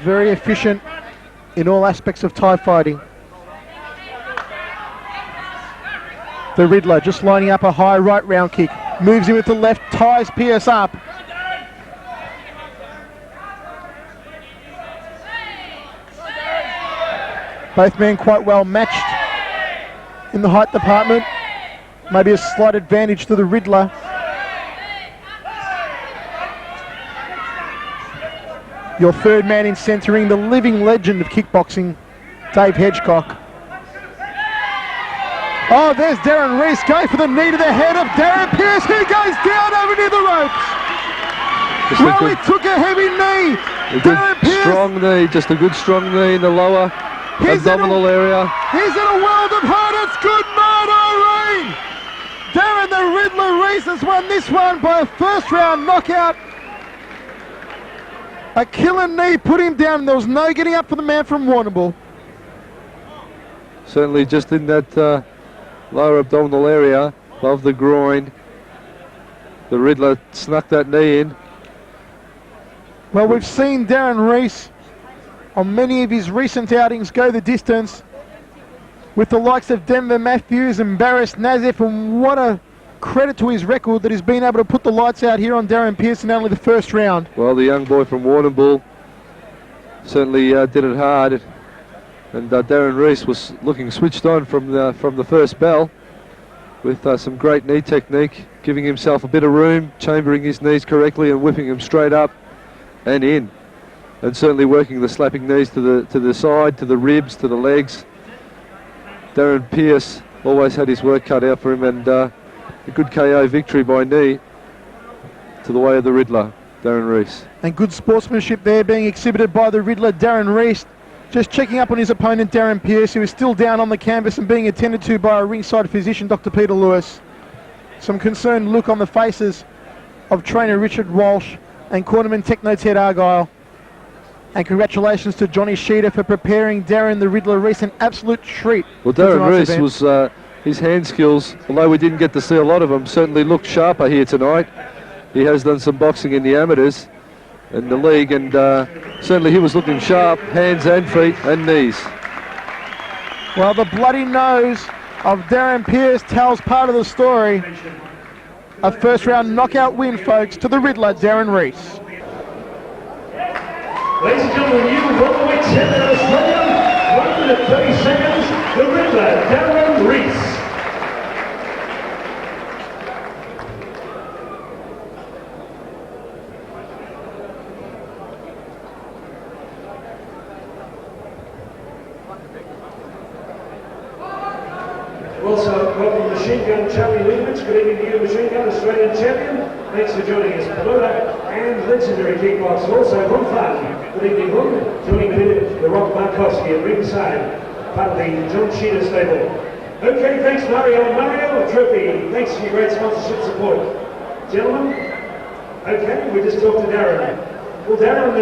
Very efficient in all aspects of Thai fighting. The Riddler just lining up a high right round kick. Moves in with the left, ties Pearce up. Both men quite well matched in the height department. Maybe a slight advantage to the Riddler. Your third man in centering, the living legend of kickboxing, Dave Hedgecock. Oh, there's Darren Reece going for the knee to the head of Darren Pearce. He goes down over near the ropes. Well, he took a heavy knee. A good strong knee, just a good strong knee in the lower abdominal area. He's in a world of hurt. It's good night, Irene. Darren the Riddler Reece has won this one by a first round knockout. A killer knee put him down. There was no getting up for the man from Warrnambool. Certainly just in that lower abdominal area, above the groin. The Riddler snuck that knee in. Well, we've seen Darren Reece on many of his recent outings go the distance with the likes of Denver Matthews and Barris Nazif, and what a credit to his record that he's been able to put the lights out here on Darren Pearce in only the first round. Well, the young boy from Warrnambool certainly did it hard. And Darren Reece was looking switched on from the first bell, with some great knee technique, giving himself a bit of room, chambering his knees correctly and whipping them straight up and in. And certainly working the slapping knees to the side, to the ribs, to the legs. Darren Pearce always had his work cut out for him, and a good KO victory by knee to the way of the Riddler, Darren Reece. And good sportsmanship there being exhibited by the Riddler, Darren Reece. Just checking up on his opponent, Darren Pearce, who is still down on the canvas and being attended to by a ringside physician, Dr. Peter Lewis. Some concerned look on the faces of trainer Richard Walsh and cornerman Techno Ted Argyle. And congratulations to Johnny Sheeta for preparing Darren the Riddler Reece, an absolute treat. Well, Darren Reece was, his hand skills, although we didn't get to see a lot of them, certainly looked sharper here tonight. He has done some boxing in the amateurs in the league, and certainly he was looking sharp, hands and feet and knees. Well, the bloody nose of Darren Pearce tells part of the story. A first round knockout win, folks, to the Riddler, Darren Reece. Ladies and gentlemen, new welterweight champion of Australia, 1 minute 30 seconds, the Riddler, Darren Reece. Also, welcome Machine Gun Charlie Lineage. Good evening to you, Machine Gun Australian champion. Thanks for joining us, Mourad, and legendary kickboxer, also from Falzon. Good evening, Hook. Joining the Rock Markowski at ringside, part of the John Sheeter stable. Okay, thanks Mario. Mario, a trophy. Thanks for your great sponsorship support. Gentlemen, okay, we just talked to Darren. Well, Darren,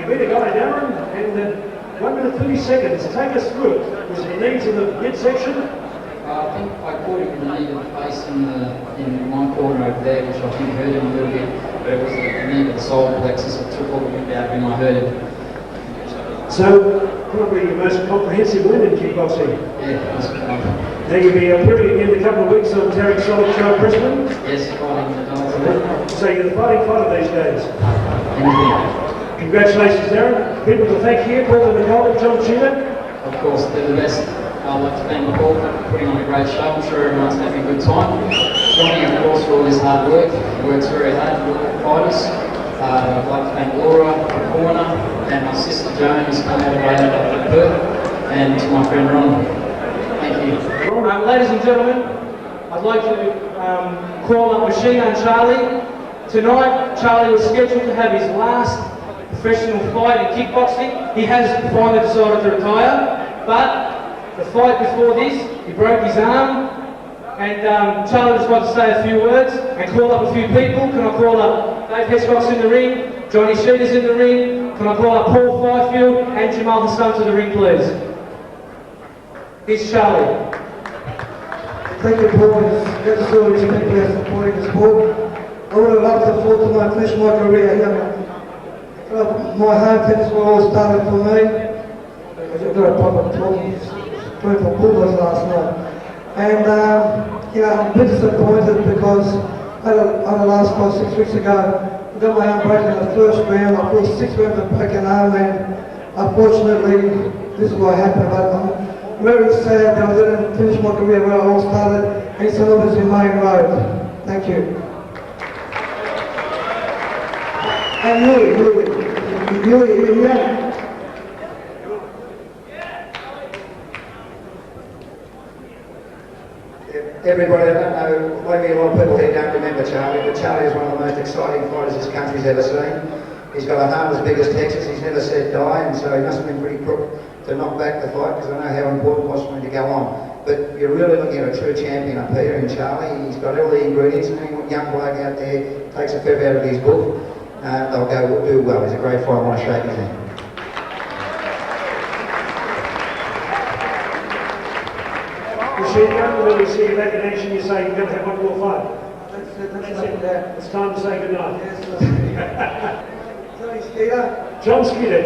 you beat a guy, Darren, and 1 minute 30 seconds. Take us through it. Was it the knees in the midsection? I think I caught him in the knee to the face in my corner over there, which I think hurt him a little bit. But it was the knee to the solar plexus that took all the wind out of him. I heard it. So, probably your most comprehensive win in kickboxing. Yeah, that's right. Now you'll be appearing in a couple of weeks on tarik.sola.gurkan, Brisbane. Yes, fighting the dogs. So you're the fighting fighter these days. Anything. Congratulations, Darren. People to thank here, Paul and Nicole, John Sheeter. Of course, they're the best. I'd like to thank Paul for putting on a great show. I'm sure everyone's having a good time. Johnny, of course, for all his hard work. He works very hard for all the fighters. I'd like to thank Laura, the corner, and my sister Joanne, who's come all the way out of Perth, and to my friend Ron. Thank you. Ladies and gentlemen, I'd like to call up Machine Gun Charlie. Tonight, Charlie was scheduled to have his last professional fight in kickboxing. He has finally decided to retire, but the fight before this, he broke his arm, and Charlie just wanted to say a few words and call up a few people. Can I call up Dave Hitchcock's in the ring, Johnny Sheeter's in the ring, can I call up Paul Fifield and Jamal Hussein to the ring, please? Here's Charlie. Thank you, Paul. It's good to see all these people who are supporting the sport. I would have loved to fought to finish my career here. My home tennis were all started for me. I've got a problem playing for Bulldogs last night. And I'm a bit disappointed because I had a last fight 6 weeks ago. I got my arm broken in the first round. I fought 6 rounds of broken arm, and unfortunately this is what happened. But I'm very sad that I didn't finish my career where I all started in St Albans in main road. Thank you. And Yuli, yeah. Everybody, I don't know, maybe a lot of people here don't remember Charlie, but Charlie is one of the most exciting fighters this country's ever seen. He's got a heart as big as Texas, he's never said die, and so he must have been pretty crook to knock back the fight, because I know how important it was for him to go on. But you're really looking at a true champion up here in Charlie. He's got all the ingredients, and any young bloke out there takes a fair bit out of his book. They'll go do well. He's a great fighter. I want to shake his hand. Machine Gun, when we see you back in action, you say you're going to have one more fight. That's it. It's time to say goodnight. Yes, John Skeeter,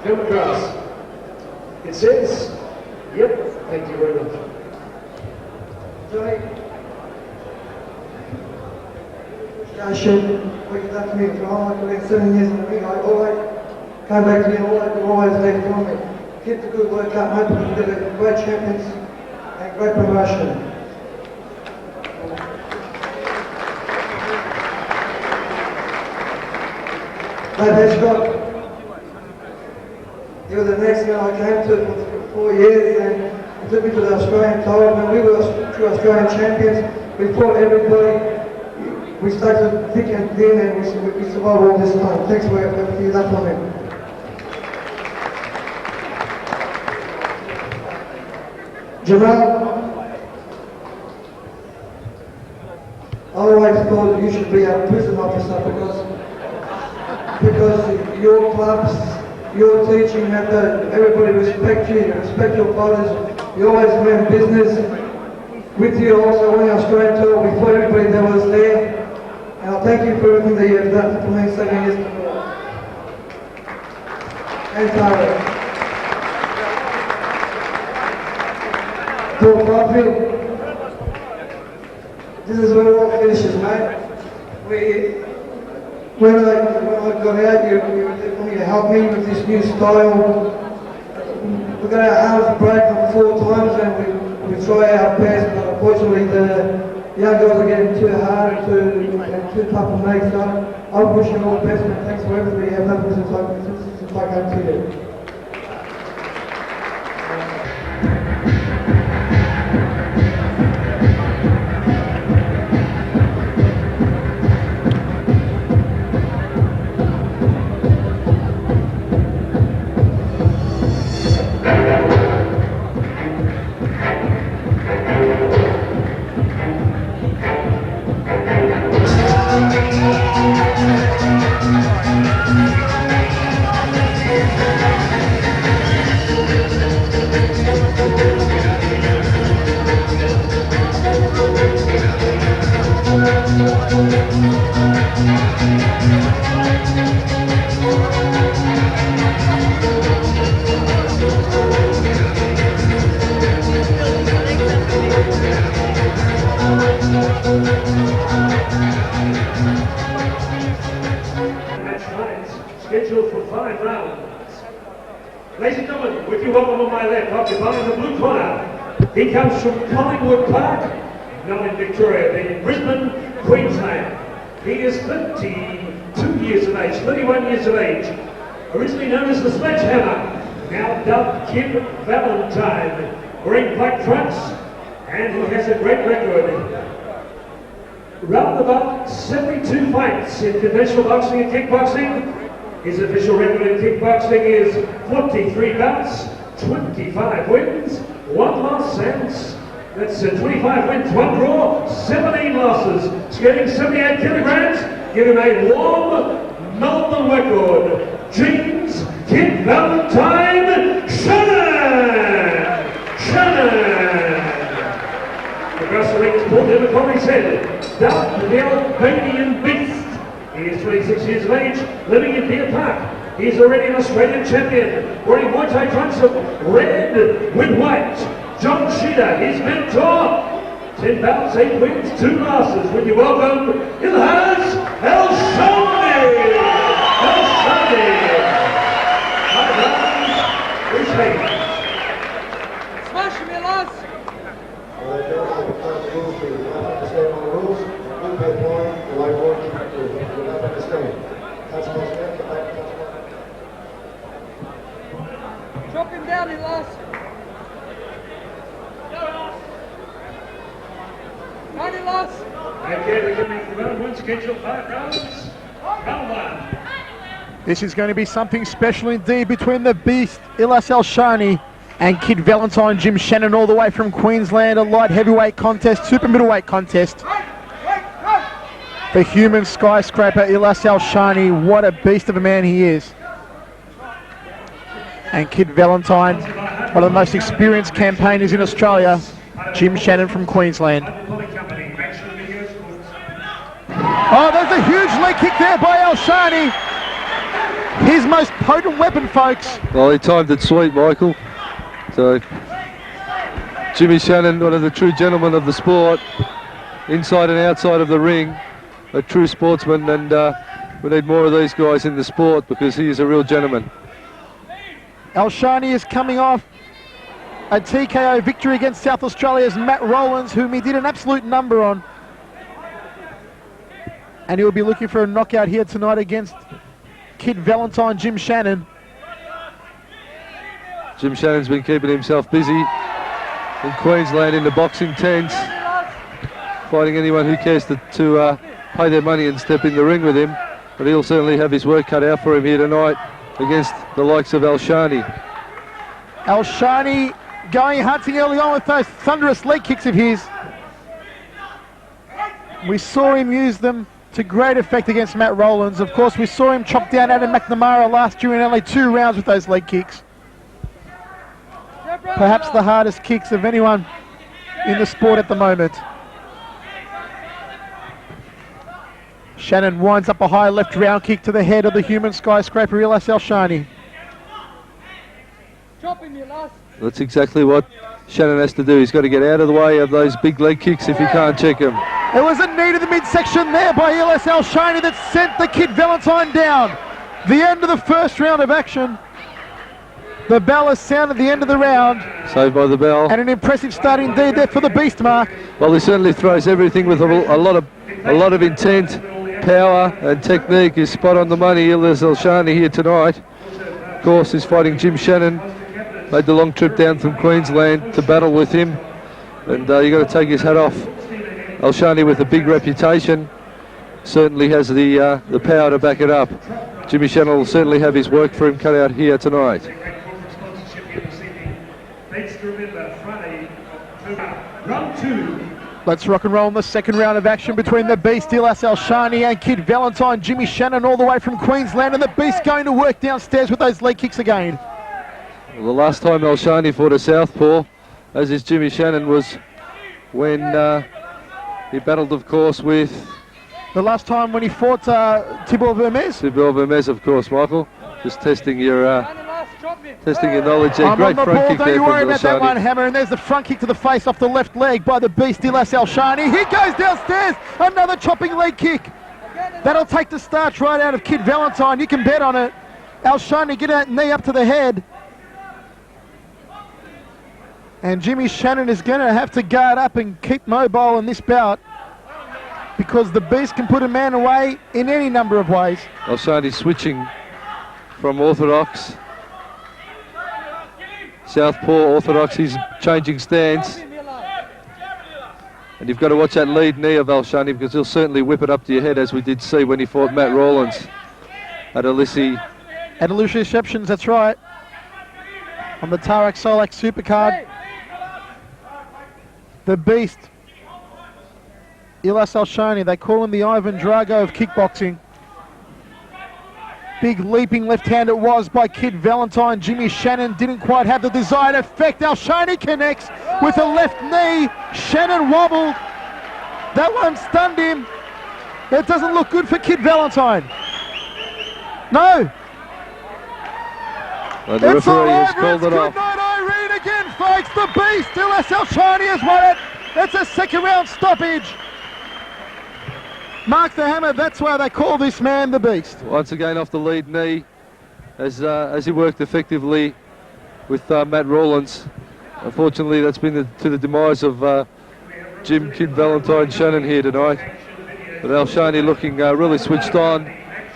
come across. It says, yep, thank you very much. Johnny. What you done to me for all my 7 years in the ring, I always came back to me, always left on me. Keep the good work up, mate, because we've got great champions and great promotion. Dave Hitchcock, you were the next man I came to for 4 years, and he took me to the Australian title. When we were two Australian champions, we fought everybody. We started thick and thin, and we survived all this time. Thanks for everything you've done for me. Jamal, I always thought you should be a prison officer because your clubs, your teaching method, everybody respect you, respect your fighters. You always ran business. With you also on the Australian tour, before everybody that was there. And I'll thank you for everything that you have done for me 7 years before. And Tara. Paul Caulfield. This is where it all finishes, mate. When I got out, you were definitely to help me with this new style. We got our arms broken 4 times and we try our best, but unfortunately the young guys are getting too hard and too tough to make. So I'm wishing all the best, and thanks for everything you have done since I came to you. Scheduled for 5 rounds. Ladies and gentlemen, with you welcome on my left, occupying the blue corner. He comes from Collingwood Park, known in Victoria, then in Brisbane, Queensland. He is 32 years of age, 31 years of age. Originally known as the Sledgehammer, now dubbed Kid Valentine, wearing black trunks, and he has a great record. Round about 72 fights in conventional boxing and kickboxing. His official record in kickboxing is 43 bouts, 25 wins, 1 loss, and that's 25 wins, 1 draw, 17 losses. Skating 78 kilograms, give him a warm Melbourne record. James Kid Valentine Shannon! Across the ring is Paul Democoni's head, dubbed the Albanian Beast. He is 26 years of age, living in Deer Park. He is already an Australian champion, wearing Muay Thai trunks of red with white. John Sheeder, his mentor, 10 bouts, 8 wins, 2 losses. Would you welcome Ilaz Elshani? Elshani! 5 rounds, Hussein. Smash him, Ilaz! Drop him down, Ilaz. Right, Ilaz. Okay, we're going to round 1, schedule 5 rounds. Round 1. This is going to be something special indeed between the beast Ilaz Elshani and Kid Valentine Jim Shannon, all the way from Queensland. A light heavyweight contest, super middleweight contest. The human skyscraper Ilaz Elshani, what a beast of a man he is. And Kid Valentine, one of the most experienced campaigners in Australia, Jim Shannon from Queensland. Oh, there's a huge leg kick there by Elshani. His most potent weapon, folks. Well, he timed it sweet, Michael. So, Jimmy Shannon, one of the true gentlemen of the sport, inside and outside of the ring, a true sportsman, and we need more of these guys in the sport because he is a real gentleman. Elshani is coming off a TKO victory against South Australia's Matt Rowlands, whom he did an absolute number on. And he'll be looking for a knockout here tonight against Kid Valentine Jim Shannon. Jim Shannon's been keeping himself busy in Queensland in the boxing tents, fighting anyone who cares to pay their money and step in the ring with him. But he'll certainly have his work cut out for him here tonight against the likes of Elshani. Elshani going hunting early on with those thunderous leg kicks of his. We saw him use them to great effect against Matt Rowlands. Of course, we saw him chop down Adam McNamara last year in only 2 rounds with those leg kicks. Perhaps the hardest kicks of anyone in the sport at the moment. Shannon winds up a high left round kick to the head of the human skyscraper, Ilaz Elshani. That's exactly what Shannon has to do. He's got to get out of the way of those big leg kicks if he can't check them. There was a knee to the midsection there by Ilaz Elshani that sent the Kid Valentine down. The end of the first round of action. The bell has sounded the end of the round. Saved by the bell. And an impressive start indeed there for the Beast, Mark. Well, he certainly throws everything with a lot of intent, power and technique. Is spot on the money. Ilaz Elshani here tonight. Of course, he's fighting Jim Shannon. Made the long trip down from Queensland to battle with him. And you got to take his hat off. Elshani with a big reputation certainly has the power to back it up. Jimmy Shannon will certainly have his work for him cut out here tonight. Round 2. Let's rock and roll in the second round of action between the Beast, Ilaz Elshani, and Kid Valentine, Jimmy Shannon, all the way from Queensland, and the Beast going to work downstairs with those leg kicks again. Well, the last time Elshani fought a southpaw, as is Jimmy Shannon, was when he battled, of course, with... The last time when he fought Tibor Vermes? Tibor Vermes, of course, Michael. Just testing your knowledge there. I'm Great on the front ball, kick don't there you from worry about that Elshani. one, Hammer, and there's the front kick to the face off the left leg by the Beast, Ilaz Elshani. He goes downstairs, another chopping leg kick. That'll take the starch right out of Kid Valentine, you can bet on it. Elshani getting that knee up to the head. And Jimmy Shannon is going to have to guard up and keep mobile in this bout, because the Beast can put a man away in any number of ways. Elshani switching from orthodox. Southpaw orthodox, he's changing stance. And you've got to watch that lead knee of Elshani, because he'll certainly whip it up to your head, as we did see when he fought Matt Rawlins at Ilisi. At Illusion Receptions, that's right. On the tarik.sola supercard. The Beast, Ilaz Elshani, they call him the Ivan Drago of kickboxing. Big leaping left hand it was by Kid Valentine. Jimmy Shannon didn't quite have the desired effect. Elshani connects with a left knee. Shannon wobbled. That one stunned him. It doesn't look good for Kid Valentine. No. Well, the It's all referee has over. called It's it good off. night, Irene again, folks. The Beast, Ilaz Elshani has won it. It's a second round stoppage. Mark the Hammer, that's why they call this man the Beast. Once again off the lead knee, as he worked effectively with Matt Rawlins. Unfortunately, that's been to the demise of Jim Kid Valentine Shannon here tonight. But Elshani looking really switched on,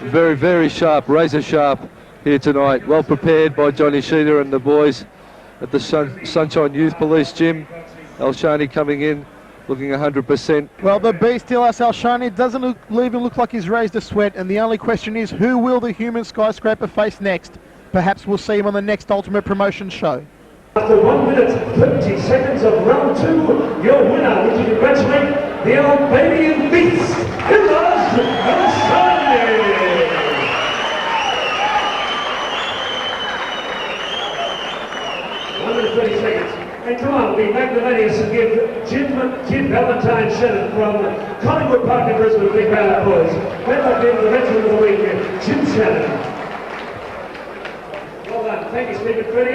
very, very sharp, razor sharp here tonight. Well prepared by Johnny Sheeter and the boys at the Sunshine Youth Police Gym. Elshani coming in, looking 100%. Well, the Beast, Ilaz Elshani, doesn't even look like he's raised a sweat, and the only question is, who will the human skyscraper face next? Perhaps we'll see him on the next Ultimate Promotion show. After 1 minute 30 seconds of round 2, your winner, would you congratulate the Albanian Beast, Ilaz Elshani. 1 minute 30 seconds. And come on, be magnanimous and give Jim Kid Valentine Shannon from Collingwood Park in Brisbane a big round of applause. Then I'll give the veteran of the week, Jim Shannon. Well done. Thank you, Stephen Purdy.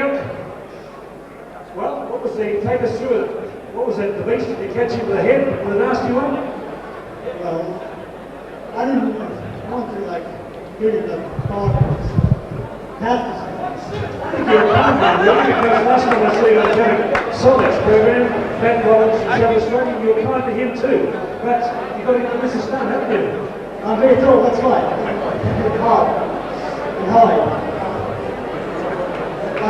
Well, what was the, take us through it. What was it, the Beast? Did you catch him with the head with a nasty one? Well, I didn't want to give it the power half the I think you're a calm man, really, because last time I saw you on the Tarik.sola program, Matt Rollins and South Australia, you were kind to him too. But you've got to get this done, haven't you? I'm very tall, that's right. Hard and high.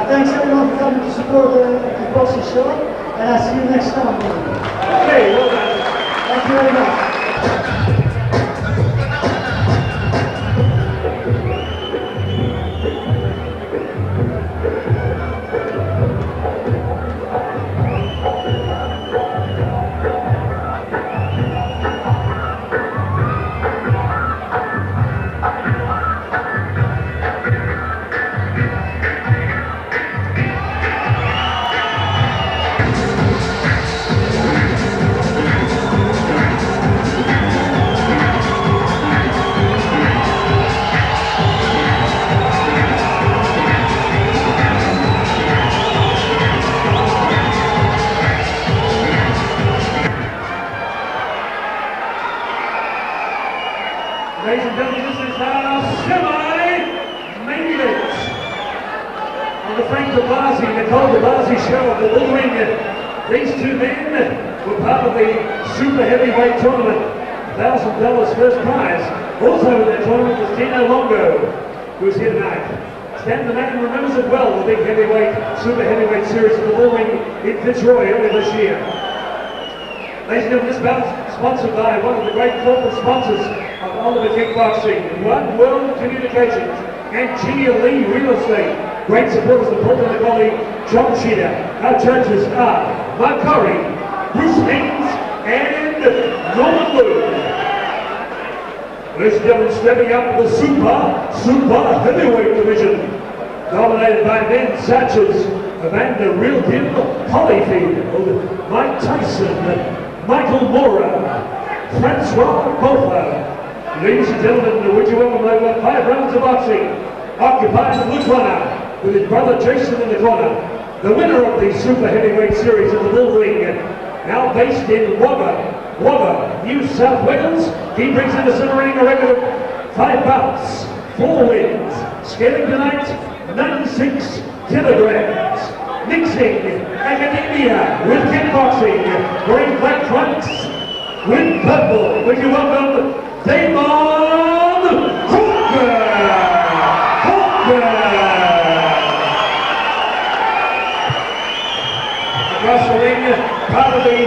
Thanks everyone for coming to support the Kickboxing show, and I'll see you next time. Okay, well done. Thank you very much. gentlemen, this is our semi-main event. On the Frank DeBlasi, Nicole DeBlasi show of the Bull Ring. These two men were part of the super heavyweight tournament. $1,000 first prize. Also in that tournament was Dino Longo, who's here tonight. Stan the man remembers it well, the big heavyweight, super heavyweight series of the Bull Ring in Fitzroy earlier this year. Ladies and gentlemen, this bout is sponsored by one of the great corporate sponsors of Ultimate Kickboxing, One World Communications, and Gia Lee Real Estate. Great supporters of Portland and colleague John Sheeter. Our judges are Mark Curry, Bruce Haynes, and Norman Lou. Ladies and gentlemen, stepping up the super heavyweight division, dominated by men such as Evander Real Deal Holyfield, Mike Tyson, Michael Mourad, Francois Botha. Ladies and gentlemen, would you welcome over 5 rounds of boxing, occupied in the corner, with his brother Jason in the corner. The winner of the super heavyweight series of the Bull Ring, now based in Wagga, New South Wales. He brings in the center ring a record of 5 bouts, 4 wins. Scaling tonight, 96 kilograms. Mixing academia with kickboxing, wearing black trunks with purple. Would you welcome Damien across the ring, part of the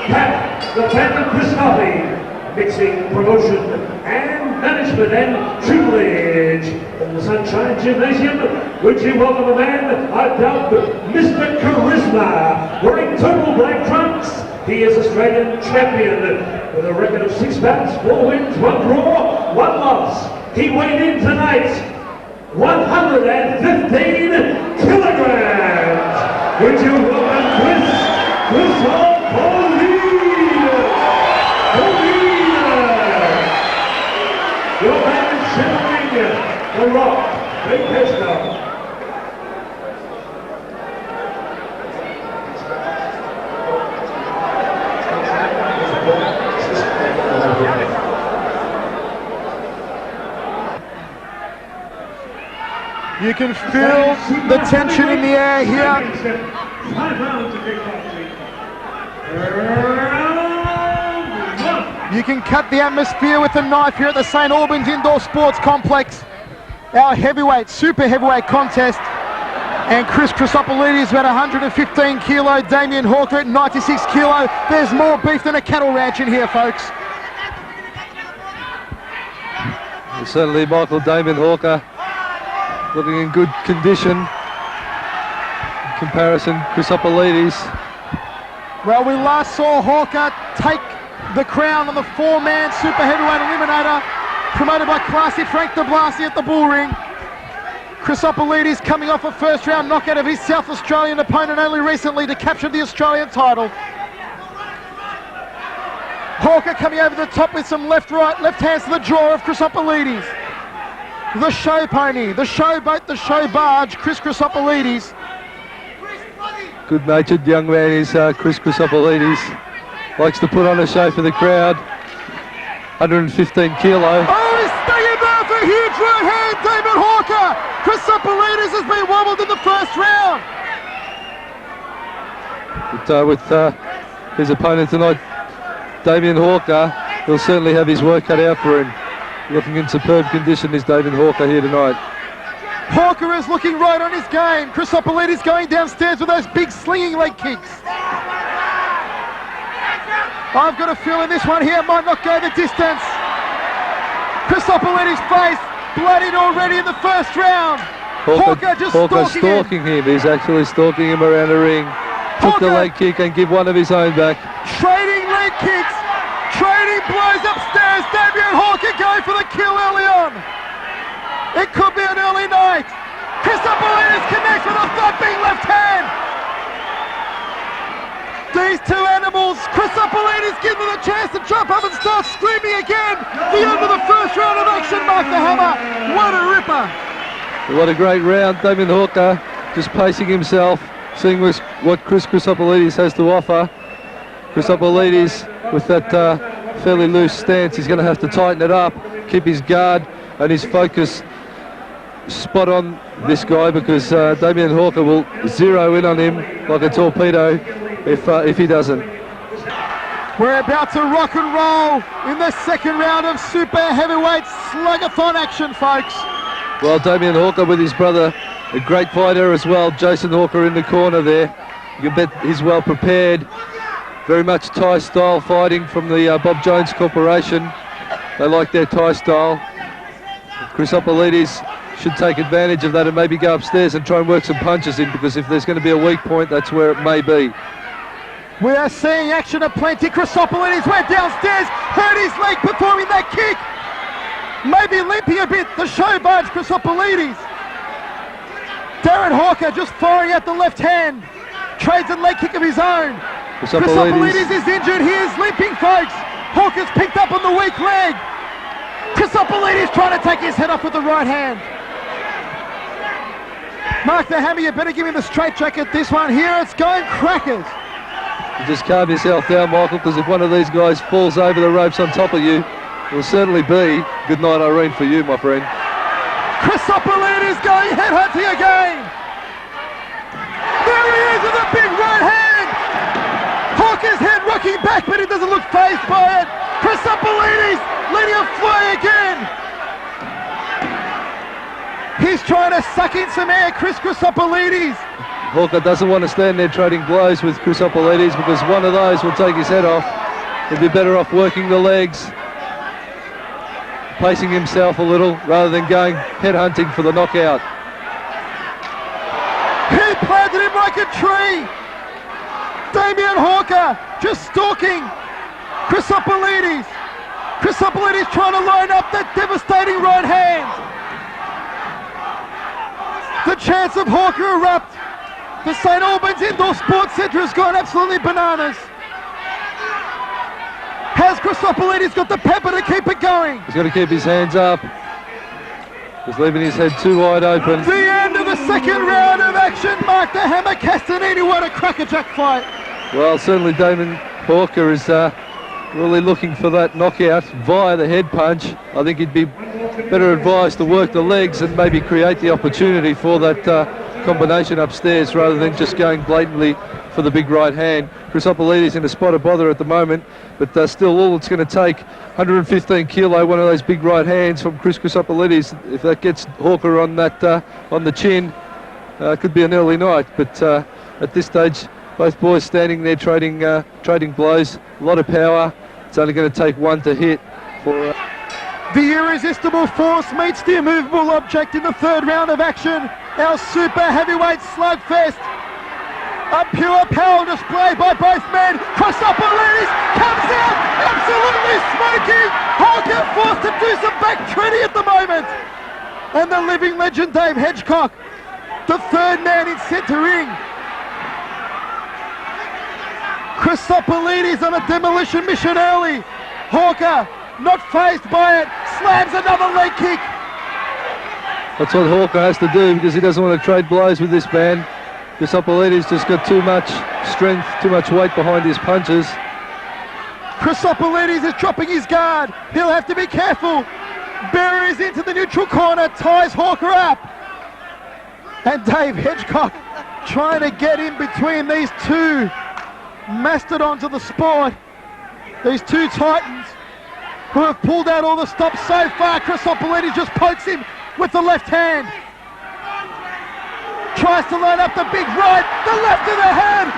Pavlic Chrisopoulides, mixing promotion and management and tutelage in the Sunshine Gymnasium. Would you welcome a man I've dubbed Mr. Charisma, wearing total black trunks. He is Australian champion with a record of 6 bouts, 4 wins, 1 draw, 1 loss. He weighed in tonight 115 kilograms. Would you welcome Chrisopoulides? Your man Shannon, the Rock, Big Pistol. You can feel the tension in the air here. 5 rounds of kickboxing. You can cut the atmosphere with a knife here at the St Albans Indoor Sports Complex. Our heavyweight, super heavyweight contest. And Chrisopoulides at 115 kilo, Damien Hawker at 96 kilo. There's more beef than a cattle ranch in here, folks. Certainly Michael Damien Hawker looking in good condition. In comparison, Chrisopoulides. Well, we last saw Hawker take the crown on the 4-man super heavyweight eliminator, promoted by classy Frank DeBlasi at the Bull Ring. Chrisopoulides coming off a first round knockout of his South Australian opponent only recently to capture the Australian title. Hawker coming over the top with some left hands to the jaw of Chrisopoulides. The show pony, the show boat, the show barge, Chrisopoulides. Good-natured young man is Chris Chrisopoulides. Likes to put on a show for the crowd. 115 kilo. Oh, he's staying there for a huge right hand, Damien Hawker. Chrisopoulides has been wobbled in the first round. But with his opponent tonight, Damien Hawker, he'll certainly have his work cut out for him. Looking in superb condition is Damien Hawker here tonight. Hawker is looking right on his game. Chrisopoulides going downstairs with those big slinging leg kicks. I've got a feeling this one here might not go the distance. Chrisopoulides' face bloodied already in the first round. Hawker just stalking him. He's actually stalking him around the ring. Took the leg kick and give one of his own back. Trading leg kicks. Trading blows upstairs. Damien Hawker going for the kill early on. It could be an early night. Chrisopoulides connects with a thumping left hand. These two animals, Chrisopoulides gives them a chance to jump up and start screaming again. The end of the first round of action, Mark the Hammer. What a ripper. What a great round. Damien Hawker just pacing himself, seeing what Chrisopoulides has to offer. Chrisopoulides with that fairly loose stance, he's going to have to tighten it up. keep his guard and his focus spot on this guy, because Damien Hawker will zero in on him like a torpedo if he doesn't. We're about to rock and roll in the second round of super heavyweight slug-a-thon action, folks. Well, Damien Hawker with his brother, a great fighter as well, Jason Hawker in the corner there. You can bet he's well prepared. Very much Thai style fighting from the Bob Jones Corporation. They like their Thai style. Chrisopoulides should take advantage of that and maybe go upstairs and try and work some punches in, because if there's going to be a weak point, that's where it may be. We are seeing action aplenty. Chrisopoulides went downstairs, hurt his leg performing that kick. Maybe limping a bit, the show vibes Chrisopoulides. Darren Hawker just firing out the left hand. Trades a leg kick of his own. Chrisopoulides is injured, he is limping, folks. Hawker's picked up on the weak leg. Chrisopoulides trying to take his head off with the right hand. Mark the hammer, you better give him the straight jacket. This one here, it's going crackers. You just calm yourself down, Michael, because if one of these guys falls over the ropes on top of you, it'll certainly be good night Irene for you, my friend. Chrisopoulides going headhunting again. There he is with a big right hand. Hawker's head rocking back, but he doesn't look fazed by it. Chrisopoulides letting him fly again. He's trying to suck in some air, Chrisopoulides. Hawker doesn't want to stand there trading blows with Chrisopoulides, because one of those will take his head off. He'd be better off working the legs, pacing himself a little, rather than going headhunting for the knockout. He planted him like a tree. Damien Hawker just stalking Chrisopoulides. Chrisopoulides trying to line up that devastating right hand. The chance of Hawker erupt. The St Albans Indoor Sports Centre has gone absolutely bananas. Has Chrisopoulides got the pepper to keep it going? He's got to keep his hands up. He's leaving his head too wide open. The end of the second round of action. Mark the hammer, Castanini, what a crackerjack fight. Well, certainly Damien Hawker is really looking for that knockout via the head punch. I think he'd be better advised to work the legs and maybe create the opportunity for that combination upstairs, rather than just going blatantly for the big right hand. Chrisopoulides in a spot of bother at the moment, but still all it's going to take, 115 kilo, one of those big right hands from Chrisopoulides. If that gets Hawker on that on the chin, could be an early night. But at this stage, both boys standing there trading blows, a lot of power. It's only going to take one to hit for. The irresistible force meets the immovable object in the third round of action. Our super heavyweight slugfest. A pure power display by both men. Chrisopoulides comes out absolutely smoking. Hawker forced to do some back treading at the moment. And the living legend Dave Hedgecock, the third man in centre ring. Chrisopoulides on a demolition mission early. Hawker not fazed by it, slams another leg kick. That's what Hawker has to do, because he doesn't want to trade blows with this man. Chrisopoulides just got too much strength, too much weight behind his punches. Chrisopoulides is dropping his guard. He'll have to be careful. Buries into the neutral corner, ties Hawker up. And Dave Hedgecock trying to get in between these two mastodons of the sport. These two titans who have pulled out all the stops so far. Chrisopoulides just pokes him with the left hand. Tries to line up the big right, the left of the head.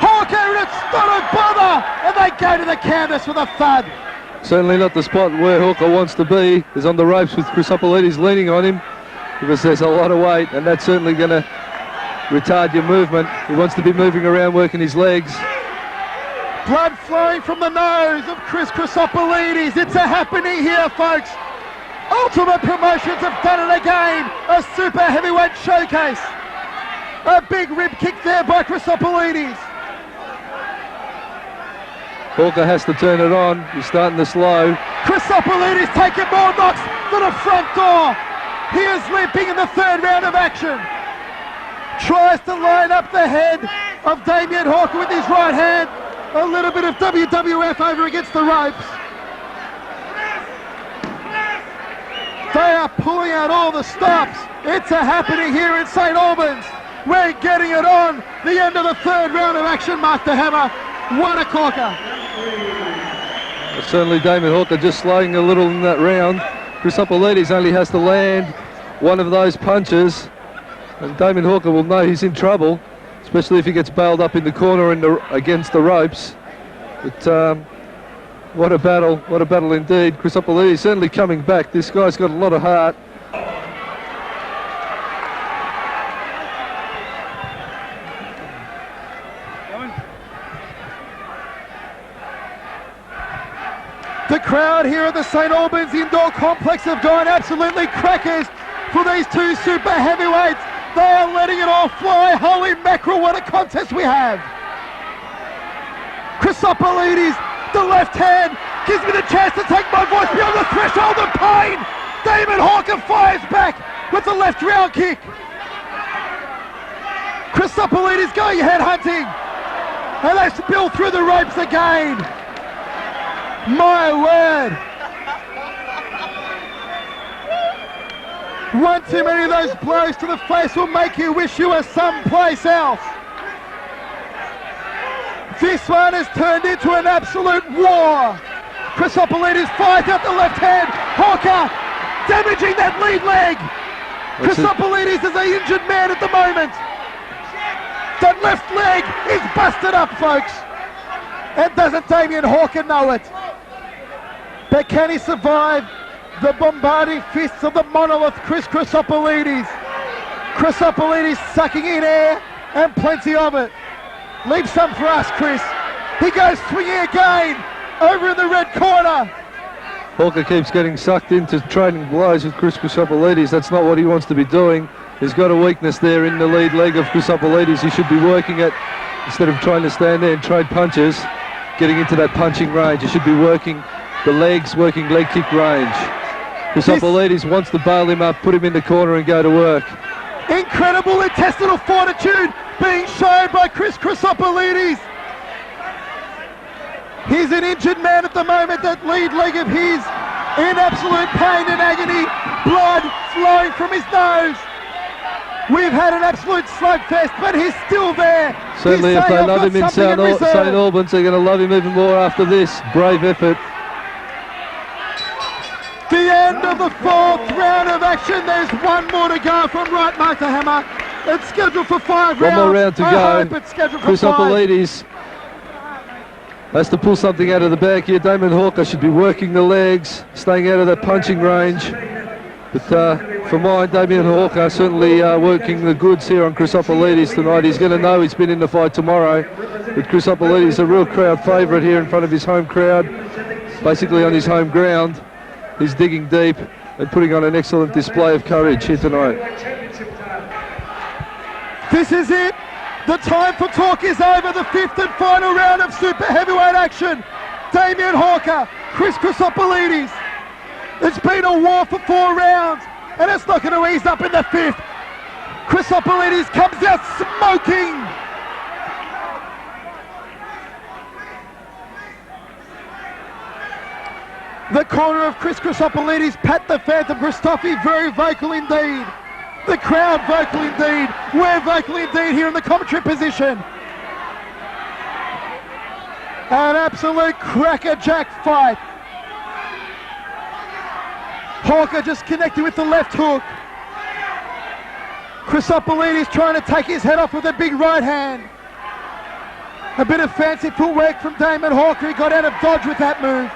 Hawker, and it's not a bother. And they go to the canvas with a thud. Certainly not the spot where Hawker wants to be. Is on the ropes with Chrisopoulides leaning on him, because there's a lot of weight, and that's certainly going to retard your movement. He wants to be moving around, working his legs. Blood flowing from the nose of Chrisopoulides. It's a happening here, folks. Ultimate Promotions have done it again. A super heavyweight showcase. A big rib kick there by Chrisopoulides. Hawker has to turn it on. He's starting to slow. Chrisopoulides taking more knocks to the front door. He is limping in the third round of action. Tries to line up the head of Damien Hawker with his right hand. A little bit of WWF over against the ropes. out, pulling out all the stops. It's a happening here in St Albans. We're getting it on. The end of the third round of action, Mark the Hammer. What a corker. Well, certainly Damien Hawker just slowing a little in that round. Chrisopoulides only has to land one of those punches, and Damien Hawker will know he's in trouble, especially if he gets bailed up in the corner and against the ropes. But what a battle indeed. Chrisopoulides certainly coming back. This guy's got a lot of heart. The crowd here at the St Albans Indoor Complex have gone absolutely crackers for these two super heavyweights. They are letting it all fly. Holy mackerel, what a contest we have. Chrisopoulides, the left hand, gives me the chance to take my voice beyond the threshold of pain. Damien Hawker fires back with the left round kick. Chrisopoulides going head hunting. And they spill through the ropes again. My word. One too many of those blows to the face will make you wish you were someplace else. This one has turned into an absolute war. Chrisopoulides fires out the left hand. Hawker damaging that lead leg. Chrisopoulides is an injured man at the moment. That left leg is busted up, folks. And doesn't Damien Hawker know it? But can he survive the bombarding fists of the monolith Chrisopoulides? Chrisopoulides sucking in air and plenty of it. Leave some for us, Chris. He goes swinging again over in the red corner. Hawker keeps getting sucked into trading blows with Chrisopoulides. That's not what he wants to be doing. He's got a weakness there in the lead leg of Chrisopoulides. He should be working it instead of trying to stand there and trade punches, getting into that punching range. He should be working the legs, working leg kick range. Chrisopoulides wants to bail him up, put him in the corner and go to work. Incredible intestinal fortitude being shown by Chrisopoulides. He's an injured man at the moment, that lead leg of his in absolute pain and agony, blood flowing from his nose. We've had an absolute slugfest, but he's still there. Certainly if they love him in St Albans, they're going to love him even more after this brave effort. The end of the fourth round of action. There's one more to go from right, Mark the Hammer. It's scheduled for 5 rounds. One more round to I go. hope it's scheduled for 5. Chrisopoulides has to pull something out of the bag here. Damien Hawker should be working the legs, staying out of that punching range. But for mine, Damien Hawker certainly working the goods here on Chrisopoulides tonight. He's going to know he's been in the fight tomorrow. But Chrisopoulides is a real crowd favourite here in front of his home crowd, basically on his home ground. He's digging deep and putting on an excellent display of courage here tonight. This is it. The time for talk is over. The 5th and final round of super heavyweight action. Damien Hawker, Chrisopoulides. It's been a war for 4 rounds, and it's not going to ease up in the 5th. Chrisopoulides comes out smoking. The corner of Chrisopoulides, Pat the Phantom Christophe, very vocal indeed. The crowd vocal indeed. We're vocal indeed here in the commentary position. An absolute crackerjack fight. Hawker just connected with the left hook. Chrisopoulides trying to take his head off with a big right hand. A bit of fancy footwork from Damien Hawker. He got out of dodge with that move.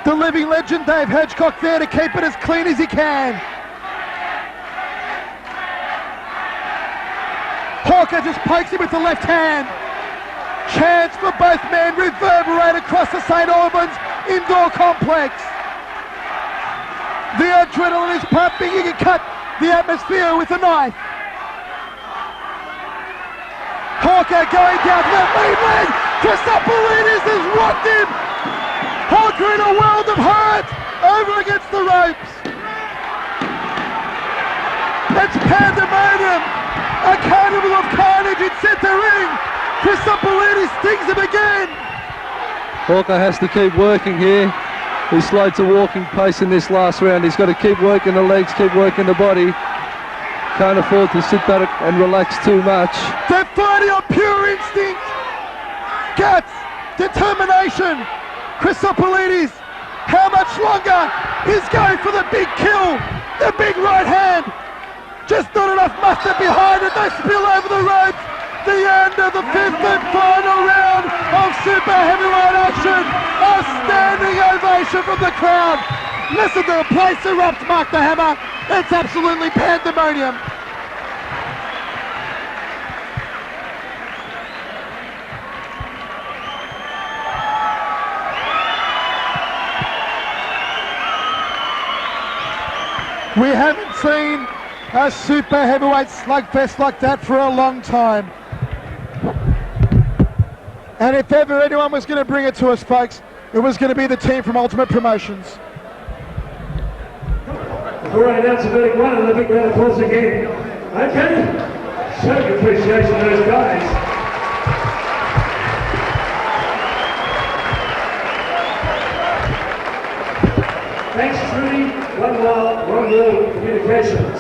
The living legend Dave Hedgecock there to keep it as clean as he can. Hawker just pokes him with the left hand. Chants for both men reverberate across the St Albans Indoor Complex. The adrenaline is pumping. You can cut the atmosphere with a knife. Hawker going down to that lead leg. Chrisopoulides has rocked him. Hawker in a world of hurt over against the ropes. It's pandemonium. A carnival of carnage in centre ring. Chrisopoulides stings him again. Hawker has to keep working here. He slowed to walking pace in this last round. He's got to keep working the legs, keep working the body. Can't afford to sit back and relax too much. They're fighting on pure instinct. Guts, determination. Chrisopoulides, how much longer? He's going for the big kill, the big right hand. Just not enough mustard behind it. They spill over the ropes. The end of the fifth and final round of super heavyweight action. A standing ovation from the crowd. Listen to the place erupt, Mark the Hammer. It's absolutely pandemonium. We haven't seen a super heavyweight slugfest like that for a long time. And if ever anyone was going to bring it to us, folks, it was going to be the team from Ultimate Promotions. All right, that's a big one, and a big round of applause again. Okay, show your appreciation to those guys. Thanks, Trudy. One World Communications.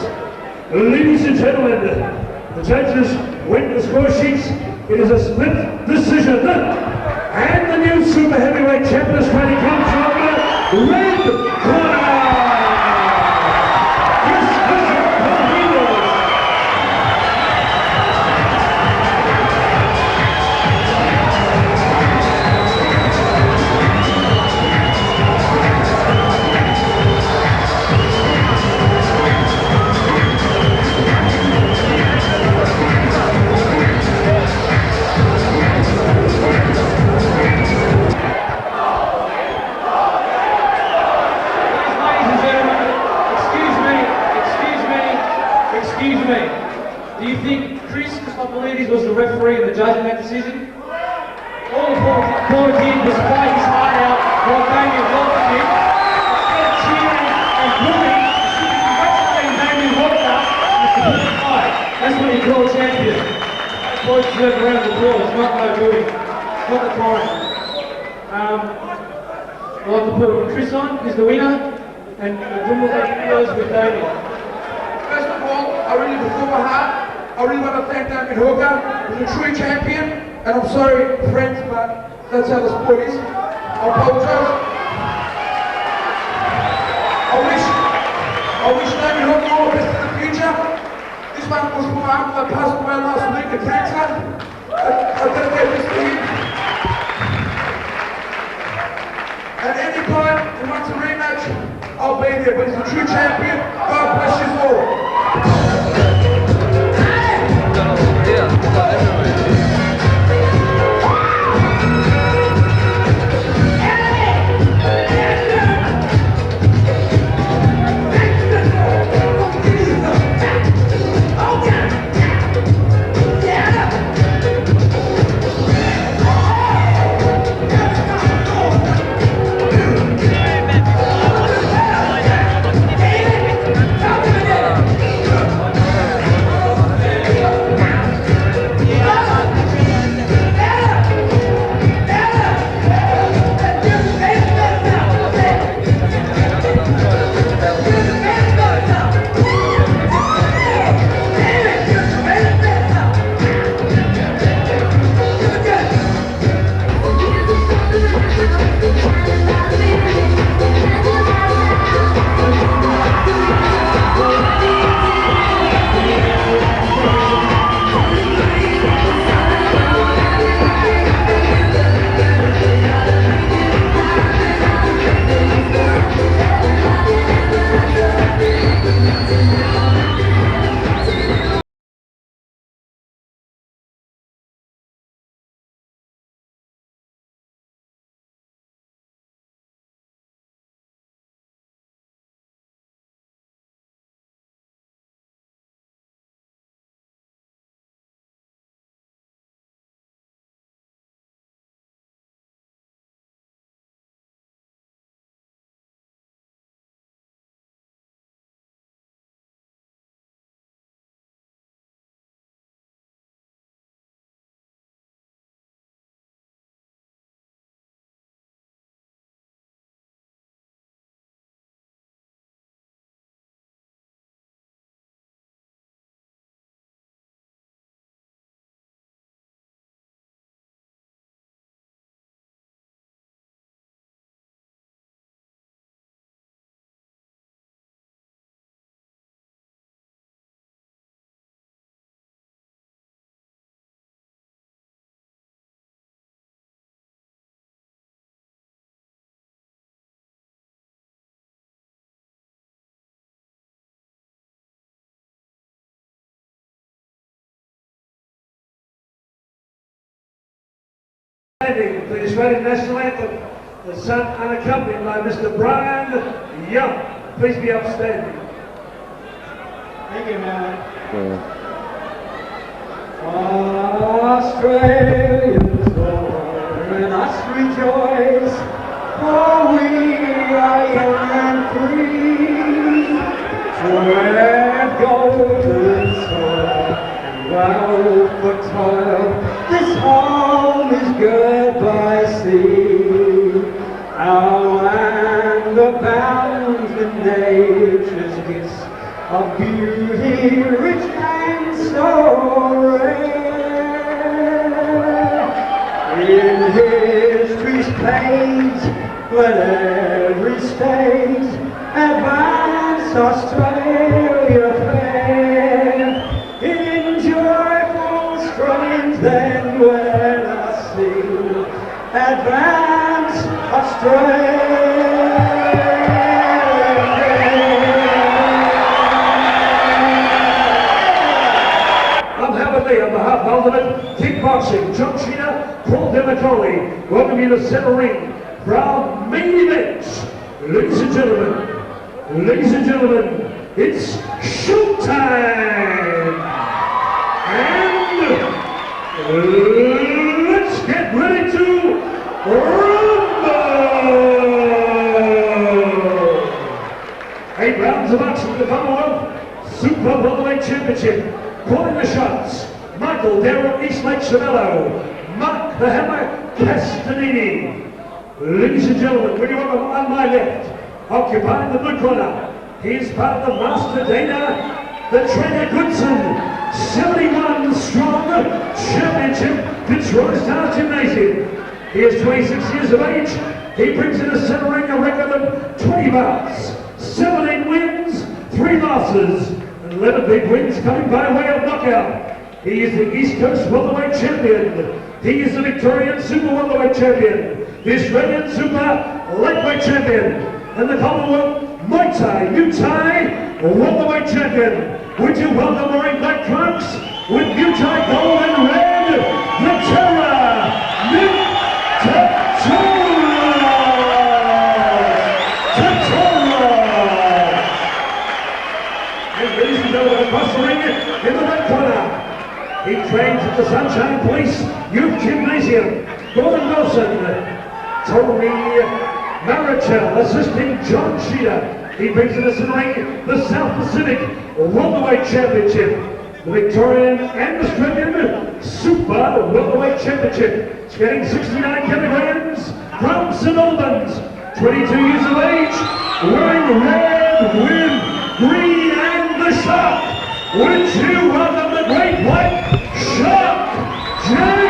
Ladies and gentlemen, the judges went the score sheets. It is a split decision. And the new super heavyweight champion Australia comes from the red corner. Do you think Chrisopoulides was the referee and the judge in that decision? All Paul did was fight his heart out while Damien welcomed him. Instead of cheering and booing, congratulating Damien welcome with the fight. That's what you call a champion. Boys deserve a round of applause, not no booing. Not the time. I'd like to put Chris on, he's the winner, and Wimbledon Ilaz with Damien. First of all, I really before my heart, I really want to thank Damien He's a true champion, and I'm sorry, friends, but that's how the sport is. I apologise. I wish Damien Hooker all the best in the future. This one was for my uncle that passed away last week of cancer. I dedicate this to him. At any time he wants a rematch, I'll be there, but he's a true champion. God bless you all. The Australian National Anthem, the son unaccompanied by Mr. Brian Young. Please be upstanding. Thank you, man. Australians born, and us rejoice, for we are young and free. Tread golden soil and wealth for toil. This home is good by sea. Our land abounds with nature's gifts of beauty, rich and so rare. In history's page, let every state advance Australia fair. In joyful strains then let us sing, advance Australia. On behalf of Ultimate Kickboxing, John Sheena, Paul Demacoli, welcome you to center ring for our main event. Ladies and gentlemen, it's showtime! And let's get ready to rumble! 8 rounds of action for the Commonwealth Super Welterweight Championship. Calling the shots, Michael Darren East Lake Chavello, Mark the Hammer Castanini. Ladies and gentlemen, when you are on my left, occupying the blue corner, he is part of the Master Dana, the trainer Quentin, 71 strong championship Tetoros Gymnasium. He is 26 years of age. He brings in a center ring a record of 20 bouts, 17 wins, 3 losses. 11 big wins coming by way of knockout. He is the East Coast Welterweight Champion. He is the Victorian Super Welterweight Champion, the Australian Super Lightweight Champion, and the Commonwealth Muay Thai Welterweight Champion. Would you welcome wearing black trunks with Muay Thai gold and red, the Terror, across the ring in the red corner. He trains at the Sunshine Police Youth Gymnasium. Gordon Wilson, Tony Marichel assisting John Sheeta. He brings in the ring the South Pacific Welterweight Championship, the Victorian and Australian Super Welterweight Championship. It's getting 69 kilograms from St Albans, 22 years of age, wearing red with green and the shark. Would you welcome the great white shark, Jenk?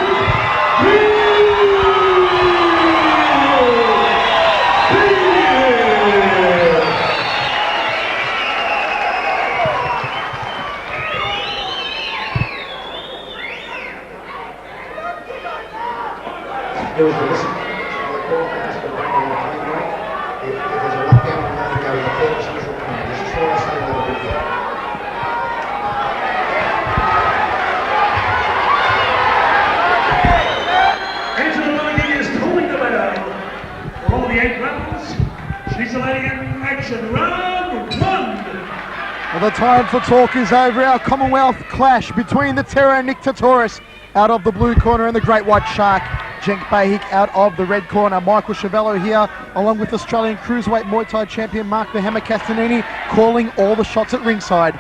Well, the time for talk is over. Our Commonwealth clash between the Terror and Nick Tetoros out of the blue corner and the Great White Shark, Jenk Behic, out of the red corner. Michael Chavello here, along with Australian Cruiserweight Muay Thai champion Mark the Hammer Castanini, calling all the shots at ringside.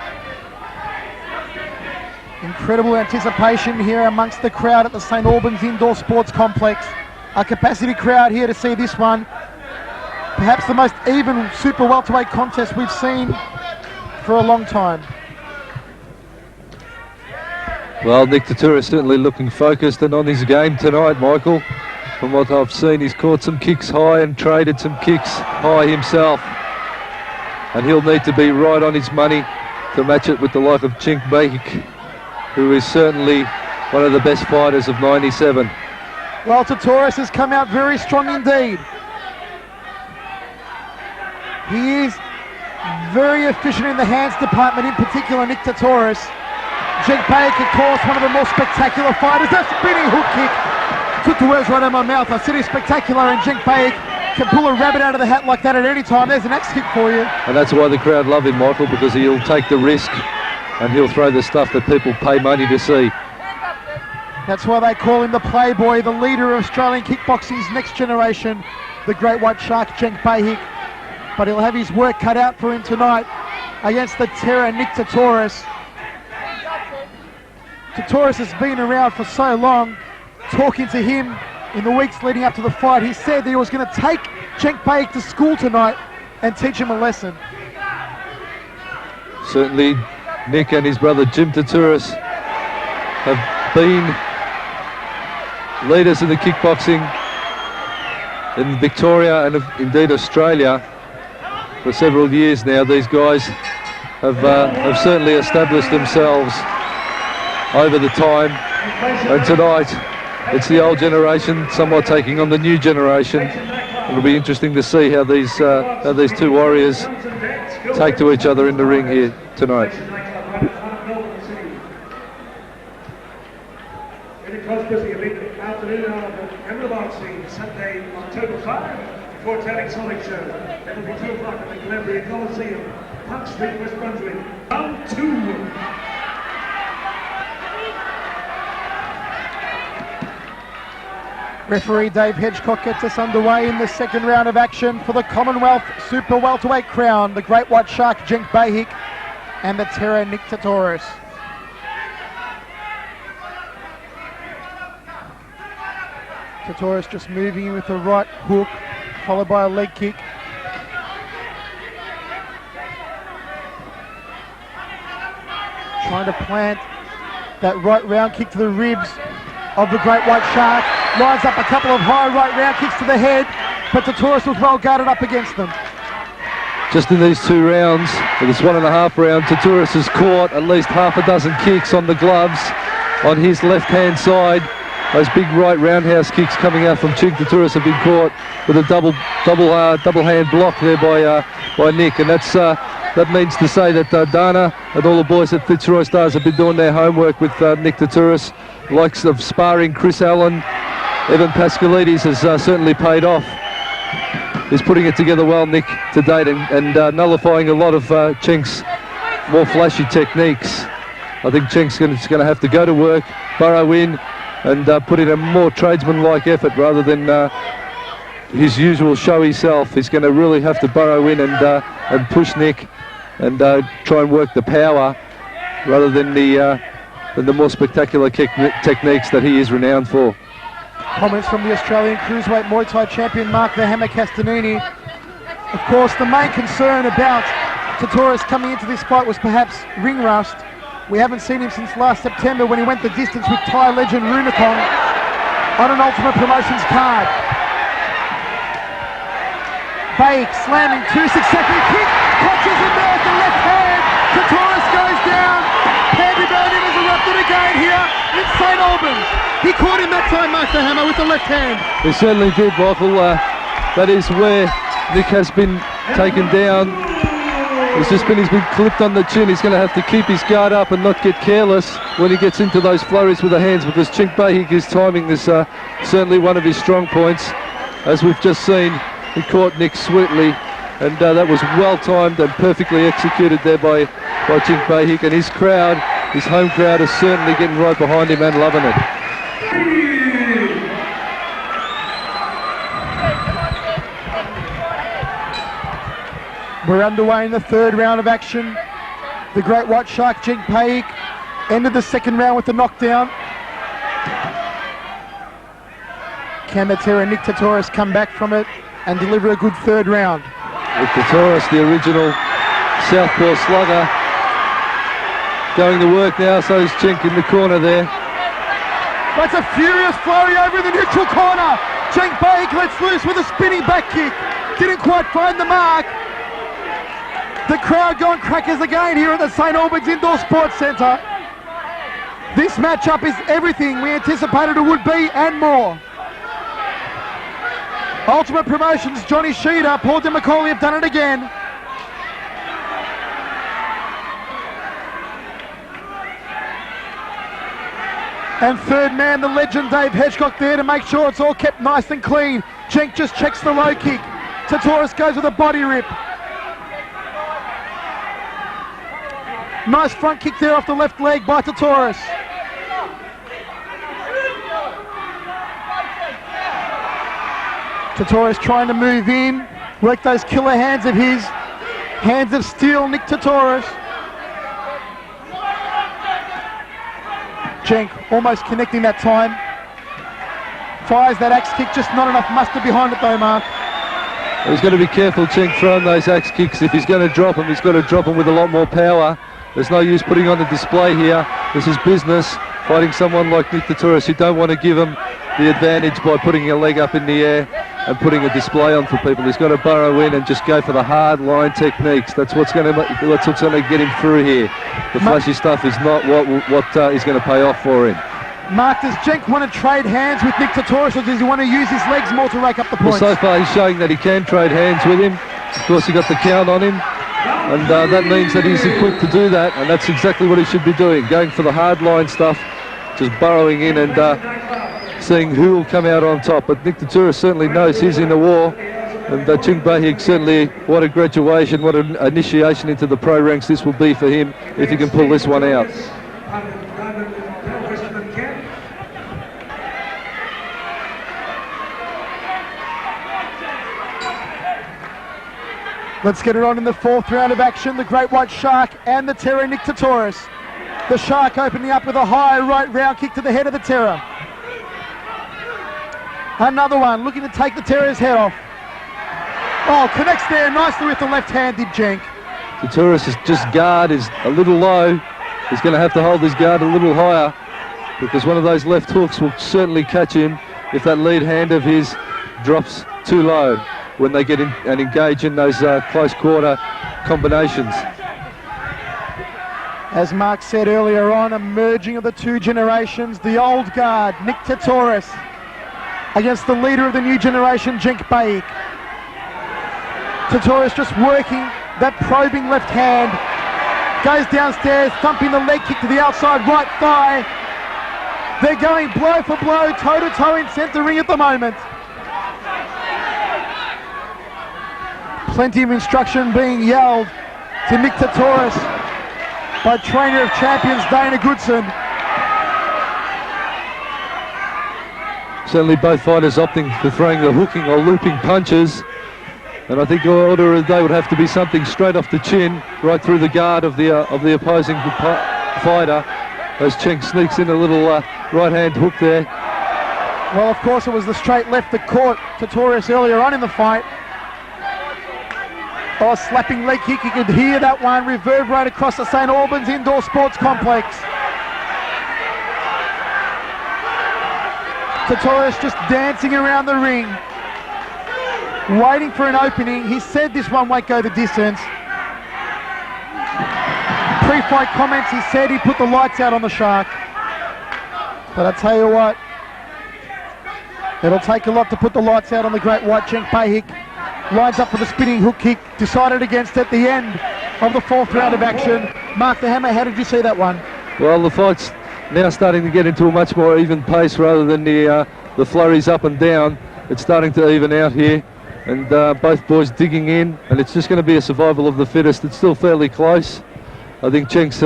Incredible anticipation here amongst the crowd at the St Albans Indoor Sports Complex. A capacity crowd here to see this one. Perhaps the most even super welterweight contest we've seen for a long time. Well, Nick Tetoros certainly looking focused and on his game tonight, Michael. From what I've seen, he's caught some kicks high and traded some kicks high himself. And he'll need to be right on his money to match it with the like of Jenk Behic, who is certainly one of the best fighters of '97. Well, Tetoros has come out very strong indeed. He is very efficient in the hands department, in particular Nick Tetoros. Jenk Behic, of course, one of the more spectacular fighters. That spinning hook kick Took the words right out of my mouth. I said he's spectacular, and Jenk can pull a rabbit out of the hat like that at any time. There's an axe kick for you. And that's why the crowd love him, Michael, because he'll take the risk and he'll throw the stuff that people pay money to see. That's why they call him the playboy, the leader of Australian kickboxing's next generation, the great white shark, Jenk. But he'll have his work cut out for him tonight against the terror, Nick Tetoros. Tetoros has been around for so long. Talking to him in the weeks leading up to the fight, he said that he was going to take Jenk to school tonight and teach him a lesson. Certainly, Nick and his brother Jim Tetoros have been leaders in the kickboxing in Victoria and indeed Australia for several years now. These guys have certainly established themselves over the time, and tonight it's the old generation somewhat taking on the new generation. It'll be interesting to see how these two warriors take to each other in the ring here tonight. In a busy afternoon of Hamazaki, Sunday, October 5, for tarik.sola.gurkan show. It'll be 2 o'clock at the Columbia Coliseum, Park Street, West Brunswick. Round 2. Referee Dave Hedgecock gets us underway in the second round of action for the Commonwealth Super Welterweight crown, the Great White Shark Jenk and the Terror Nick Tetoros. Tetoros just moving in with a right hook, followed by a leg kick. Trying to plant that right round kick to the ribs of the Great White Shark. Lines up a couple of high right round kicks to the head, but Tetoros was well guarded up against them. Just in these 2 rounds, for this 1.5 round, Tetoros has caught at least half a dozen kicks on the gloves on his left-hand side. Those big right roundhouse kicks coming out from Jenk Tetoros have been caught with a double hand block there by Nick, and that means to say that Dana and all the boys at Fitzroy Stars have been doing their homework with Nick Tetoros. Likes of sparring Chris Allen, Evan Pascalides has certainly paid off. He's putting it together well, Nick, to date, and nullifying a lot of Jenk's more flashy techniques. I think Jenk's going to have to go to work, burrow in, and put in a more tradesman-like effort rather than his usual showy self. He's going to really have to burrow in and push Nick and try and work the power rather than the more spectacular techniques that he is renowned for. Comments from the Australian Cruiserweight Muay Thai champion Mark the Hammer Castanini. Of course, the main concern about Tetoros coming into this fight was perhaps ring rust. We haven't seen him since last September when he went the distance with Thai legend Runikong on an Ultimate Promotions card. Behic slamming 2 successive kicks, catches him there with the left hand. Tetoros goes down. Pandemonium has erupted again here in St Albans. He caught him that time, Mark the Hammer, with the left hand. He certainly did, Michael. That is where Nick has been taken down. He's been clipped on the chin. He's going to have to keep his guard up and not get careless when he gets into those flurries with the hands, because Jenk his timing is certainly one of his strong points. As we've just seen, he caught Nick sweetly, and that was well timed and perfectly executed there by Jenk, and his crowd, his home crowd, is certainly getting right behind him and loving it. We're underway in the third round of action. The Great White Shark Jenk ended the second round with the knockdown. Can the Terror Nick Tetoros come back from it and deliver a good third round? With Tetoros, the original southpaw slugger, going to work now, so is Jenk in the corner there. That's a furious flurry over the neutral corner. Jenk lets loose with a spinning back kick. Didn't quite find the mark. The crowd going crackers again here at the St Albans Indoor Sports Centre. This matchup is everything we anticipated it would be and more. Ultimate Promotions, Johnny Sheeder, Paul DeMacaulay have done it again. And third man, the legend Dave Hedgecock there to make sure it's all kept nice and clean. Jenk just checks the low kick. Tetoros goes with a body rip. Nice front kick there off the left leg by Tetoros. Tetoros trying to move in, work those killer hands of his. Hands of steel, Nick Tetoros. Jenk almost connecting that time. Fires that axe kick, just not enough muster behind it though, Mark. He's got to be careful, Jenk, throwing those axe kicks. If he's going to drop them, he's got to drop them with a lot more power. There's no use putting on the display here. This is business, fighting someone like Nick Tetoros. You don't want to give him the advantage by putting a leg up in the air and putting a display on for people. He's got to burrow in and just go for the hard line techniques. That's what's going to get him through here. The flashy stuff is not what is going to pay off for him. Mark, does Jenk want to trade hands with Nick Tetoros, or does he want to use his legs more to rake up the points? Well, so far he's showing that he can trade hands with him. Of course, he got the count on him, and that means that he's equipped to do that, and that's exactly what he should be doing, going for the hard line stuff, just burrowing in and seeing who will come out on top. But Nick Tetoros certainly knows he's in the war, and Jenk Behic certainly, what a graduation, what an initiation into the pro ranks this will be for him if he can pull this one out. Let's get it on in the fourth round of action. The Great White Shark and the Terror, Nick Tetoros. The Shark opening up with a high right round kick to the head of the Terror. Another one, looking to take the Terror's head off. Oh, connects there nicely with the left-handed Jenk. Tetoros' just guard is a little low. He's going to have to hold his guard a little higher, because one of those left hooks will certainly catch him if that lead hand of his drops too low when they get in and engage in those close quarter combinations. As Mark said earlier on, a merging of the two generations, the old guard, Nick Tetoros, against the leader of the new generation, Jenk Behic. Tetoros just working that probing left hand, goes downstairs, thumping the leg kick to the outside right thigh. They're going blow for blow, toe to toe in centre ring at the moment. Plenty of instruction being yelled to Nick Tetoros by trainer of champions Dana Goodson. Certainly both fighters opting for throwing the hooking or looping punches, and I think the order of the day would have to be something straight off the chin, right through the guard of the opposing fighter, as Jenk sneaks in a little right hand hook there. Well, of course it was the straight left that caught Tetoros earlier on in the fight. Oh, slapping leg kick, you could hear that one reverberate across the St Albans Indoor Sports Complex. Tetoros just dancing around the ring, waiting for an opening. He said this one won't go the distance. Pre-fight comments, he said he put the lights out on the Shark. But I tell you what, it'll take a lot to put the lights out on the Great White. Jenk Behic lines up for the spinning hook kick, decided against at the end of the fourth round of action. Mark the Hammer, how did you see that one? Well, the fight's now starting to get into a much more even pace rather than the flurries up and down. It's starting to even out here, and both boys digging in, and it's just going to be a survival of the fittest. It's still fairly close. I think Jenk's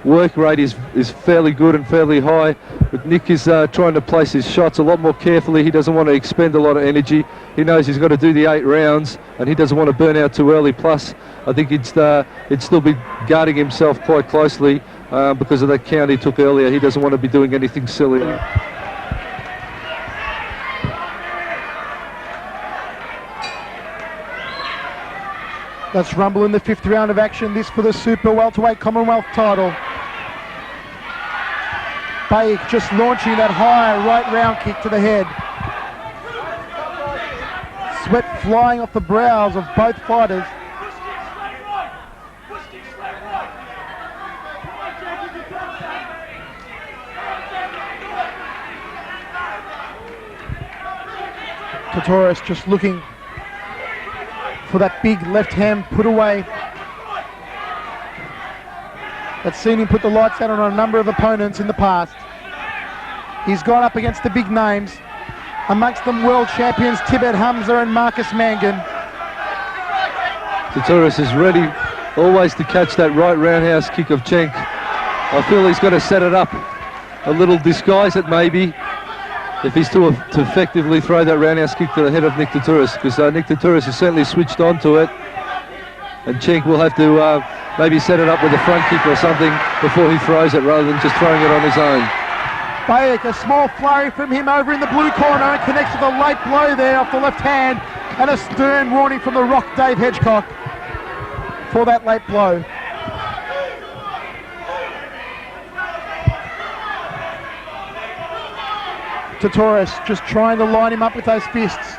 work rate is fairly good and fairly high, but Nick is trying to place his shots a lot more carefully. He doesn't want to expend a lot of energy. He knows he's got to do the 8 rounds, and he doesn't want to burn out too early. Plus, I think he'd still be guarding himself quite closely because of that count he took earlier. He doesn't want to be doing anything silly. Let's rumble in the 5th round of action, this for the Super Welterweight Commonwealth Title. Behic just launching that high right round kick to the head. Sweat flying off the brows of both fighters. Tetoros just looking for that big left hand put away. That's seen him put the lights out on a number of opponents in the past. He's gone up against the big names. Amongst them world champions Tibet Hamza and Marcus Mangan. Tetoros is ready always to catch that right roundhouse kick of Jenk. I feel he's got to set it up a little, disguise it maybe, if he's to effectively throw that roundhouse kick to the head of Nick Tetoros, because Nick Tetoros has certainly switched on to it, and Jenk will have to maybe set it up with a front kick or something before he throws it, rather than just throwing it on his own. Behic, a small flurry from him over in the blue corner, and connects with a late blow there off the left hand, and a stern warning from the Rock Dave Hedgecock for that late blow. Tetoros just trying to line him up with those fists.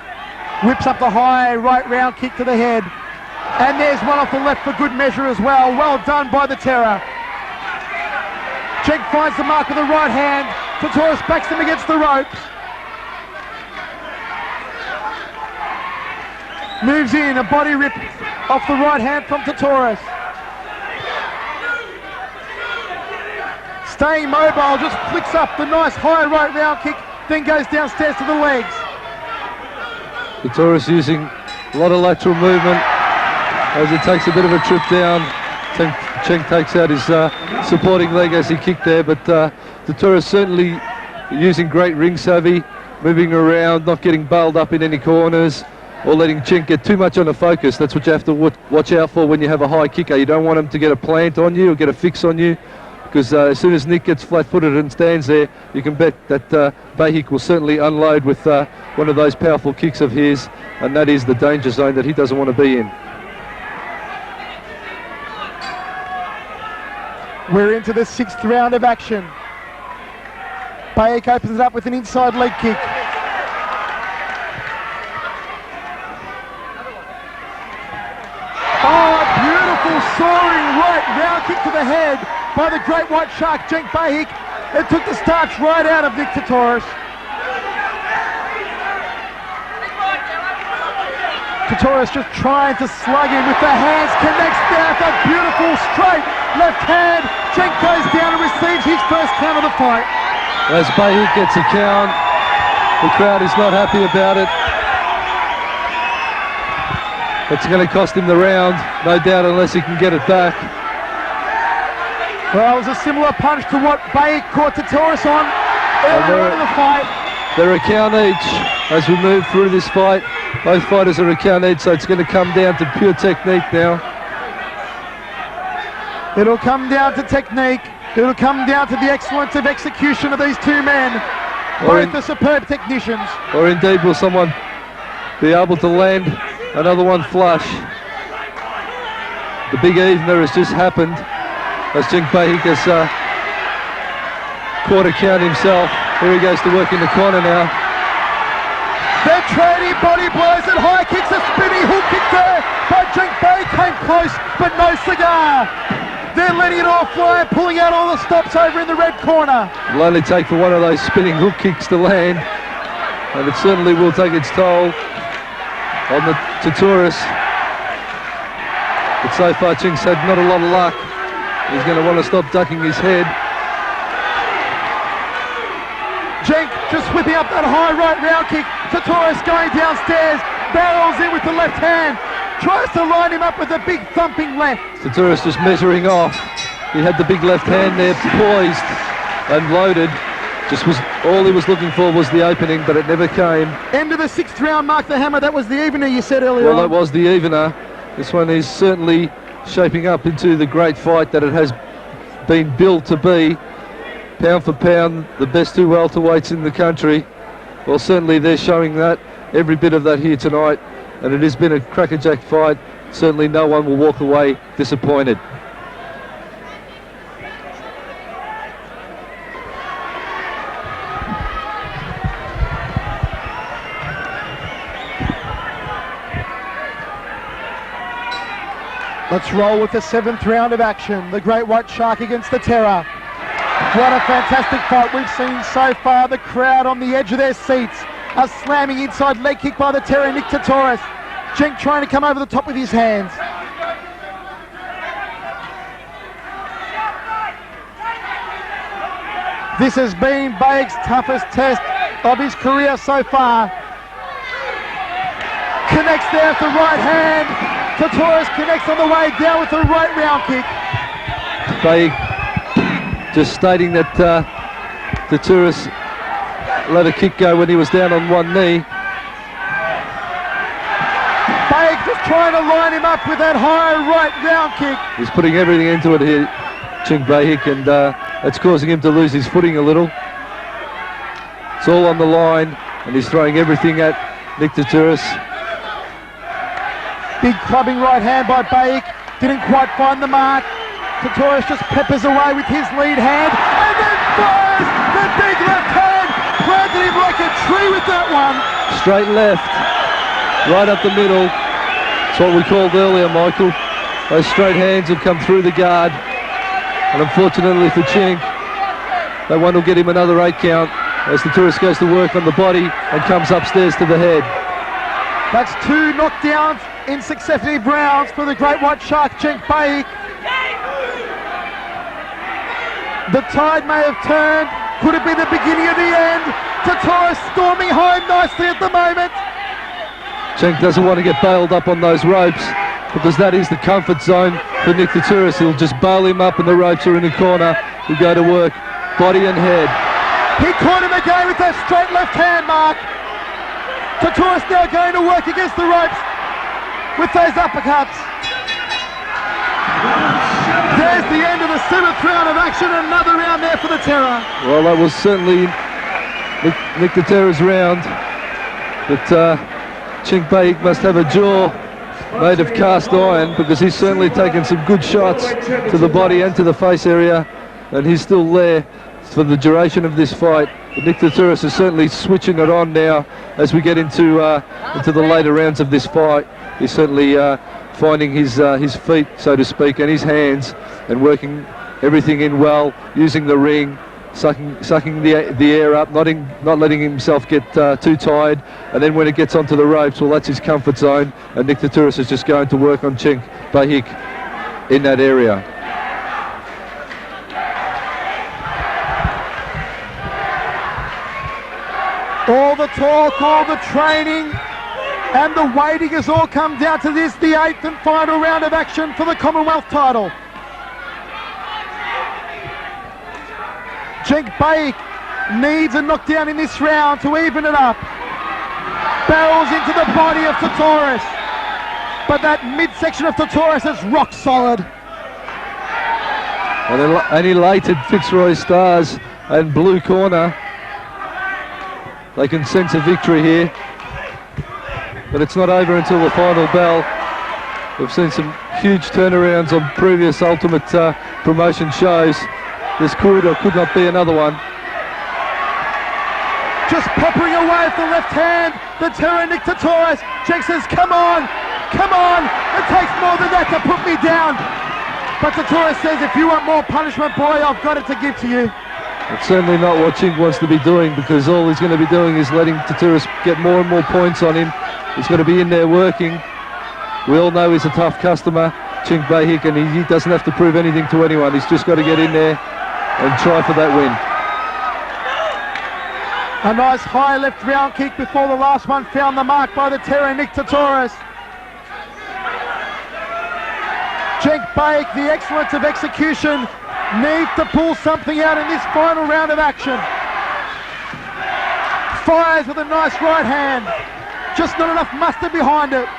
Whips up the high right round kick to the head. And there's one off the left for good measure as well. Well done by the Terror. Jenk finds the mark with the right hand. Tetoros backs him against the ropes. Moves in, a body rip off the right hand from Tetoros. Staying mobile, just flicks up the nice high right round kick, then goes downstairs to the legs. Tetoros using a lot of lateral movement as he takes a bit of a trip down. Jenk takes out his supporting leg as he kicked there, but Tetoros certainly using great ring savvy, moving around, not getting bailed up in any corners or letting Jenk get too much on the focus. That's what you have to watch out for when you have a high kicker. You don't want him to get a plant on you or get a fix on you, because as soon as Nick gets flat-footed and stands there, you can bet that Behic will certainly unload with one of those powerful kicks of his, and that is the danger zone that he doesn't want to be in. We're into the 6th round of action. Behic opens it up with an inside leg kick. Oh, beautiful soaring right round kick to the head by the great white shark, Jenk Behic. It took the starch right out of Nick Tetoros. Tetoros just trying to slug him with the hands, connects there with a beautiful straight left hand. Jenk goes down and receives his first count of the fight. As Behic gets a count, the crowd is not happy about it. It's going to cost him the round, no doubt, unless he can get it back. Well, it was a similar punch to what Behic caught Tetoros on earlier on in the fight. They're a count each as we move through this fight. Both fighters are a count each, so it's going to come down to pure technique now. It'll come down to technique. It'll come down to the excellence of execution of these two men. Both are superb technicians. Or indeed will someone be able to land another one flush. The big evener has just happened as Jenk Behic has caught a count himself. Here he goes to work in the corner now. They're trading body blows and high kicks, a spinning hook kick there by Jenk Behic, came close but no cigar. They're letting it all fly and pulling out all the stops over in the red corner. It'll only take for one of those spinning hook kicks to land, and it certainly will take its toll on the Tetoros. But so far Jenk's had not a lot of luck. He's going to want to stop ducking his head. Jenk just whipping up that high right round kick. Tetoros going downstairs, barrels in with the left hand, tries to line him up with a big thumping left. Tetoros just measuring off. He had the big left hand there poised and loaded. Just was all he was looking for was the opening, but it never came. End of the 6th round, Mark the Hammer. That was the evener you said earlier Well, on. that was the evener. This one is certainly shaping up into the great fight that it has been billed to be. Pound for pound, the best two welterweights in the country. Well, certainly they're showing that, every bit of that here tonight, and it has been a crackerjack fight. Certainly no one will walk away disappointed. Let's roll with the 7th round of action. The Great White Shark against the Terror. What a fantastic fight we've seen so far. The crowd on the edge of their seats. A slamming inside leg kick by the Terror, Nick Tetoros. Jenk trying to come over the top with his hands. This has been Behic's toughest test of his career so far. Connects there with the right hand. Tetoros connects on the way down with the right round kick. Behic just stating that Tetoros let a kick go when he was down on one knee. Behic just trying to line him up with that high right round kick. He's putting everything into it here, Jenk Behic, and it's causing him to lose his footing a little. It's all on the line, and he's throwing everything at Nick Tetoros. Big clubbing right hand by Behic. Didn't quite find the mark. Tetoros just peppers away with his lead hand, and then fires the big left hand. Planted him like a tree with that one. Straight left, right up the middle. It's what we called earlier, Michael. Those straight hands have come through the guard. And unfortunately for Jenk, that one will get him another 8 count as Tetoros goes to work on the body and comes upstairs to the head. That's 2 knockdowns in successive rounds for the great white shark, Jenk Behic. The tide may have turned. Could it be the beginning of the end? Tetoros storming home nicely at the moment. Jenk doesn't want to get bailed up on those ropes because that is the comfort zone for Nick Tetoros. He'll just bail him up and the ropes are in the corner. He'll go to work, body and head. He caught him again with that straight left hand, Mark. Tetoros now going to work against the ropes with those uppercuts. There's the end of the 7th round of action. Another round there for the Terror. Well, that was certainly Nick Tetoros' round. But Jenk Behic must have a jaw made of cast iron because he's certainly taken some good shots to the body and to the face area, and he's still there for the duration of this fight. But Nick Tetoros is certainly switching it on now as we get into the later rounds of this fight. He's certainly finding his feet, so to speak, and his hands, and working everything in well, using the ring, sucking the air up, not letting himself get too tired, and then when it gets onto the ropes, well, that's his comfort zone, and Nick Tetoros is just going to work on Jenk Behic in that area. All the talk, all the training, and the waiting has all come down to this, the 8th and final round of action for the Commonwealth title. Jenk Behic needs a knockdown in this round to even it up. Barrels into the body of Tetoros, but that midsection of Tetoros is rock solid. An elated Fitzroy Stars and blue corner. They can sense a victory here, but it's not over until the final bell. We've seen some huge turnarounds on previous Ultimate promotion shows. This could or could not be another one. Just peppering away with the left hand, the Terror Nick Tetoros. Jenk says, come on, it takes more than that to put me down. But Tetoros says, if you want more punishment, boy, I've got it to give to you. It's certainly not what Jenk wants to be doing, because all he's going to be doing is letting Tetoros get more and more points on him. He's going to be in there working. We all know he's a tough customer, Jenk Behic, and he doesn't have to prove anything to anyone. He's just got to get in there and try for that win. A nice high left round kick before the last one found the mark by the Terror Nick Tetoros. Jenk Behic, the excellence of execution, needs to pull something out in this final round of action. Fires with a nice right hand. Just not enough mustard behind it.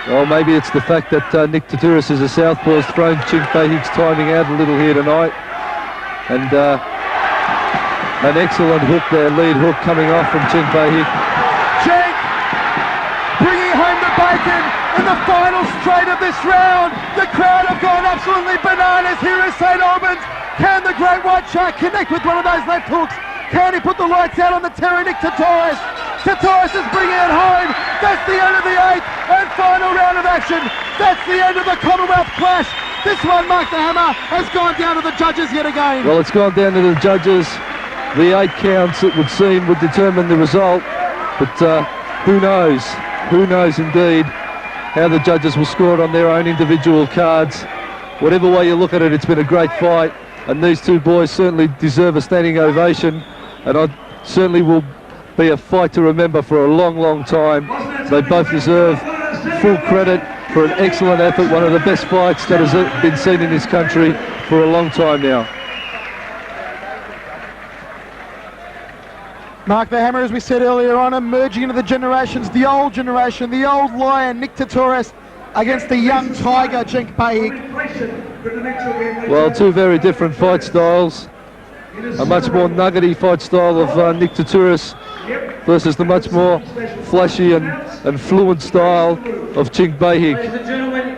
Well, maybe it's the fact that Nick Tetoros is a southpaw has thrown Jenk Behic's timing out a little here tonight. And an excellent hook there, lead hook coming off from Jenk Behic. Jenk bringing home the bacon in the final straight of this round. The crowd have gone absolutely bananas here at St Albans. Can the great white shark connect with one of those left hooks? Can he put the lights out on the Terror Nick Tetoros? Tetoros is bringing it home. That's the end of the 8th and final round of action. That's the end of the Commonwealth clash. This one, Mark the Hammer, has gone down to the judges yet again. Well, it's gone down to the judges. The 8 counts, it would seem, would determine the result. But who knows? Who knows indeed how the judges will score it on their own individual cards. Whatever way you look at it, it's been a great fight. and these two boys certainly deserve a standing ovation, and I certainly will be a fight to remember for a long, long time. They both deserve full credit for an excellent effort, one of the best fights that has been seen in this country for a long time now. Mark the Hammer, as we said earlier on, emerging into the generations, the old generation, the old lion, Nick Tetoros, against the young tiger, Jenk Behic. Well, two very different fight styles. A much more nuggety fight style of Nick Tetoros versus the much more flashy and fluent style of Jenk Behic.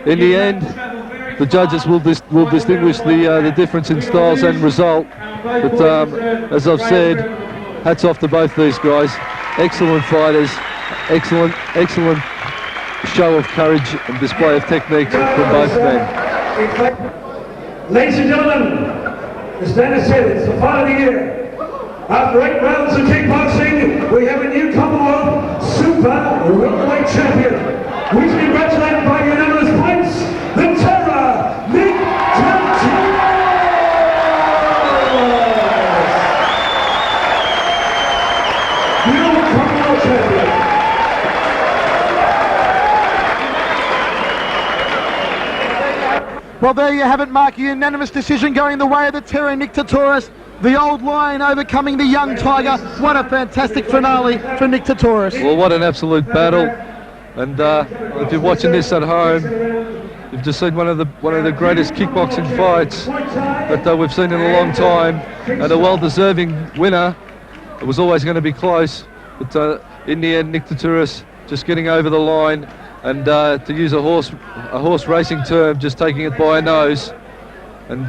In the end, the judges will distinguish the difference in styles and result. But as I've said, hats off to both these guys. Excellent fighters, excellent show of courage and display of technique from both men. Ladies and gentlemen, as Dennis said, it's the fight of the year. After 8 rounds of kickboxing, we have a new Commonwealth Super Welterweight Champion. We congratulate by unanimous points, the Terror, Nick Tetoros! New Commonwealth Champion. Well, there you have it, Mark. A unanimous decision going the way of the Terror, Nick Tetoros. The old lion overcoming the young tiger. What a fantastic finale for Nick Tetoros. Well, what an absolute battle. And if you're watching this at home, you've just seen one of the greatest kickboxing fights that we've seen in a long time, and a well-deserving winner. It was always going to be close, but in the end, Nick Tetoros just getting over the line, and to use a horse racing term, just taking it by a nose. And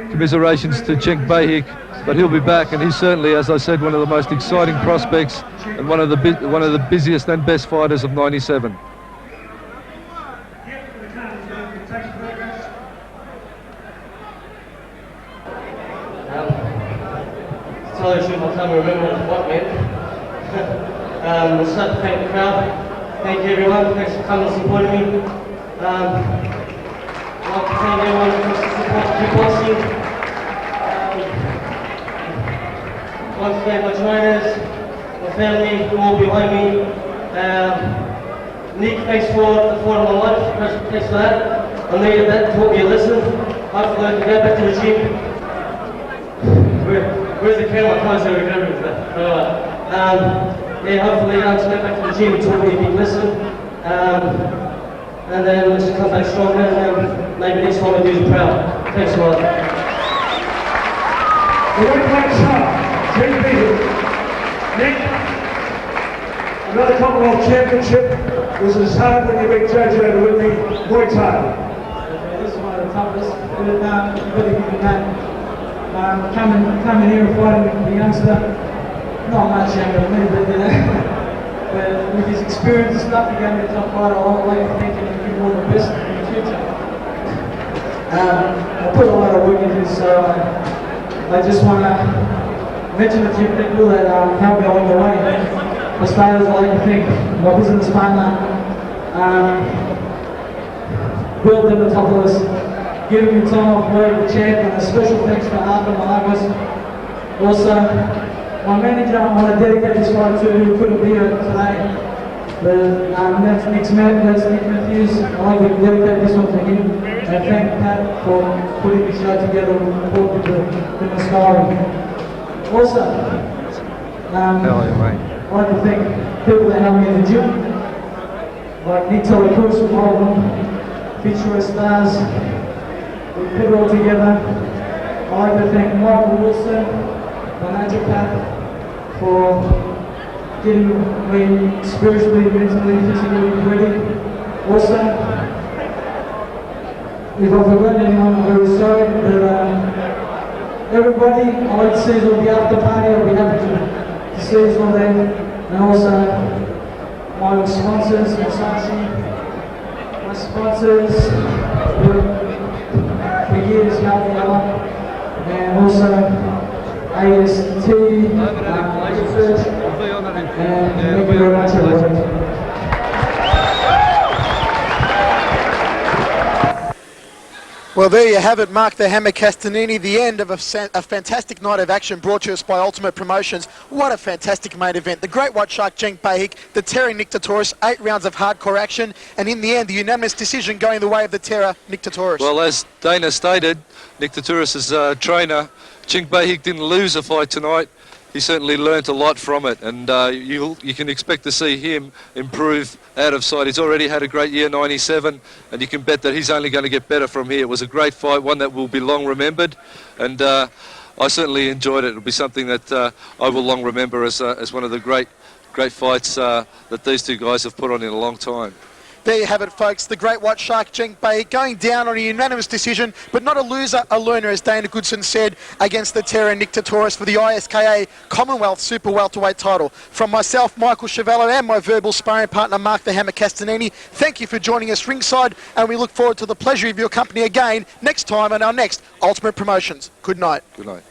commiserations to Jenk Behic, but he'll be back, and he's certainly, as I said, one of the most exciting prospects and one of the busiest and best fighters of '97. Tell you soon, I can't remember what meant. We'll start to thank the crowd. Thank you everyone, thanks for coming and supporting me. I'd like to thank everyone for supporting kickboxing. I'd like to thank my trainers, my family, all behind me. Nick, thanks for the fight of my life. Thanks for that. I needed that, taught me a lesson. Hopefully I can go back to the gym. Where's the camera? I can't see where the camera is. Yeah, hopefully I'll just go back to the gym and taught me a big lesson. And then let's just come back stronger, and maybe next time I do it proud. Thanks a lot. The white flag star, Jenk Behic. Nick, another Commonwealth Championship was as hard when you beat JJ with the Muay Thai. This is one of the toughest, but you've got to give it that. Coming here and fighting with the youngster, not much younger than me, but but with his experience and stuff, he gave me a tough fight. I like to think he can give all the best in the future. I put a lot of work into this, so I just want to mention a few people that helped me along the way. For starters, I like to thank my business partner, Will Tetoros, giving me time off work, the champ, and a special thanks to Arthur Malagos. Also, my manager, I want to dedicate this fight to, who couldn't be here today. But that's Nick Matthews. I'd like to dedicate this one to him. And thank Pat for putting this show together and supporting the Mascari. Also, I'd like to thank people that helped me in the gym, like Nick Pearce from Holland, Feature Stars. We put it all together. I'd like to thank Michael Wilson, manager Pat, for getting me spiritually, mentally, physically ready. Also, if I've forgotten anyone, I'm very sorry, but everybody, I'd like to see us on the after party. I'll be happy to see us on there. And also, my sponsors, my sponsors, Bekir is helping out, and also AST, research, and thank you very much everyone. Well, there you have it, Mark the Hammer Castanini, the end of a fantastic night of action brought to us by Ultimate Promotions. What a fantastic main event. The Great White Shark, Jenk Behic, the Terror, Nick Tetoros, 8 rounds of hardcore action, and in the end, the unanimous decision going the way of the Terror, Nick Tetoros. Well, as Dana stated, Nick Tetoros' trainer, Jenk Behic didn't lose a fight tonight. He certainly learnt a lot from it, and you can expect to see him improve out of sight. He's already had a great year, 97, and you can bet that he's only going to get better from here. It was a great fight, one that will be long remembered, and I certainly enjoyed it. It'll be something that I will long remember as one of the great fights that these two guys have put on in a long time. There you have it, folks. The Great White Shark, Jenk Behic, going down on a unanimous decision, but not a loser, a learner, as Dana Goodson said, against the Terror, Nick Tetoros, for the ISKA Commonwealth Super Welterweight title. From myself, Michael Chavello, and my verbal sparring partner, Mark the Hammer Castanini, thank you for joining us ringside, and we look forward to the pleasure of your company again next time on our next Ultimate Promotions. Good night. Good night.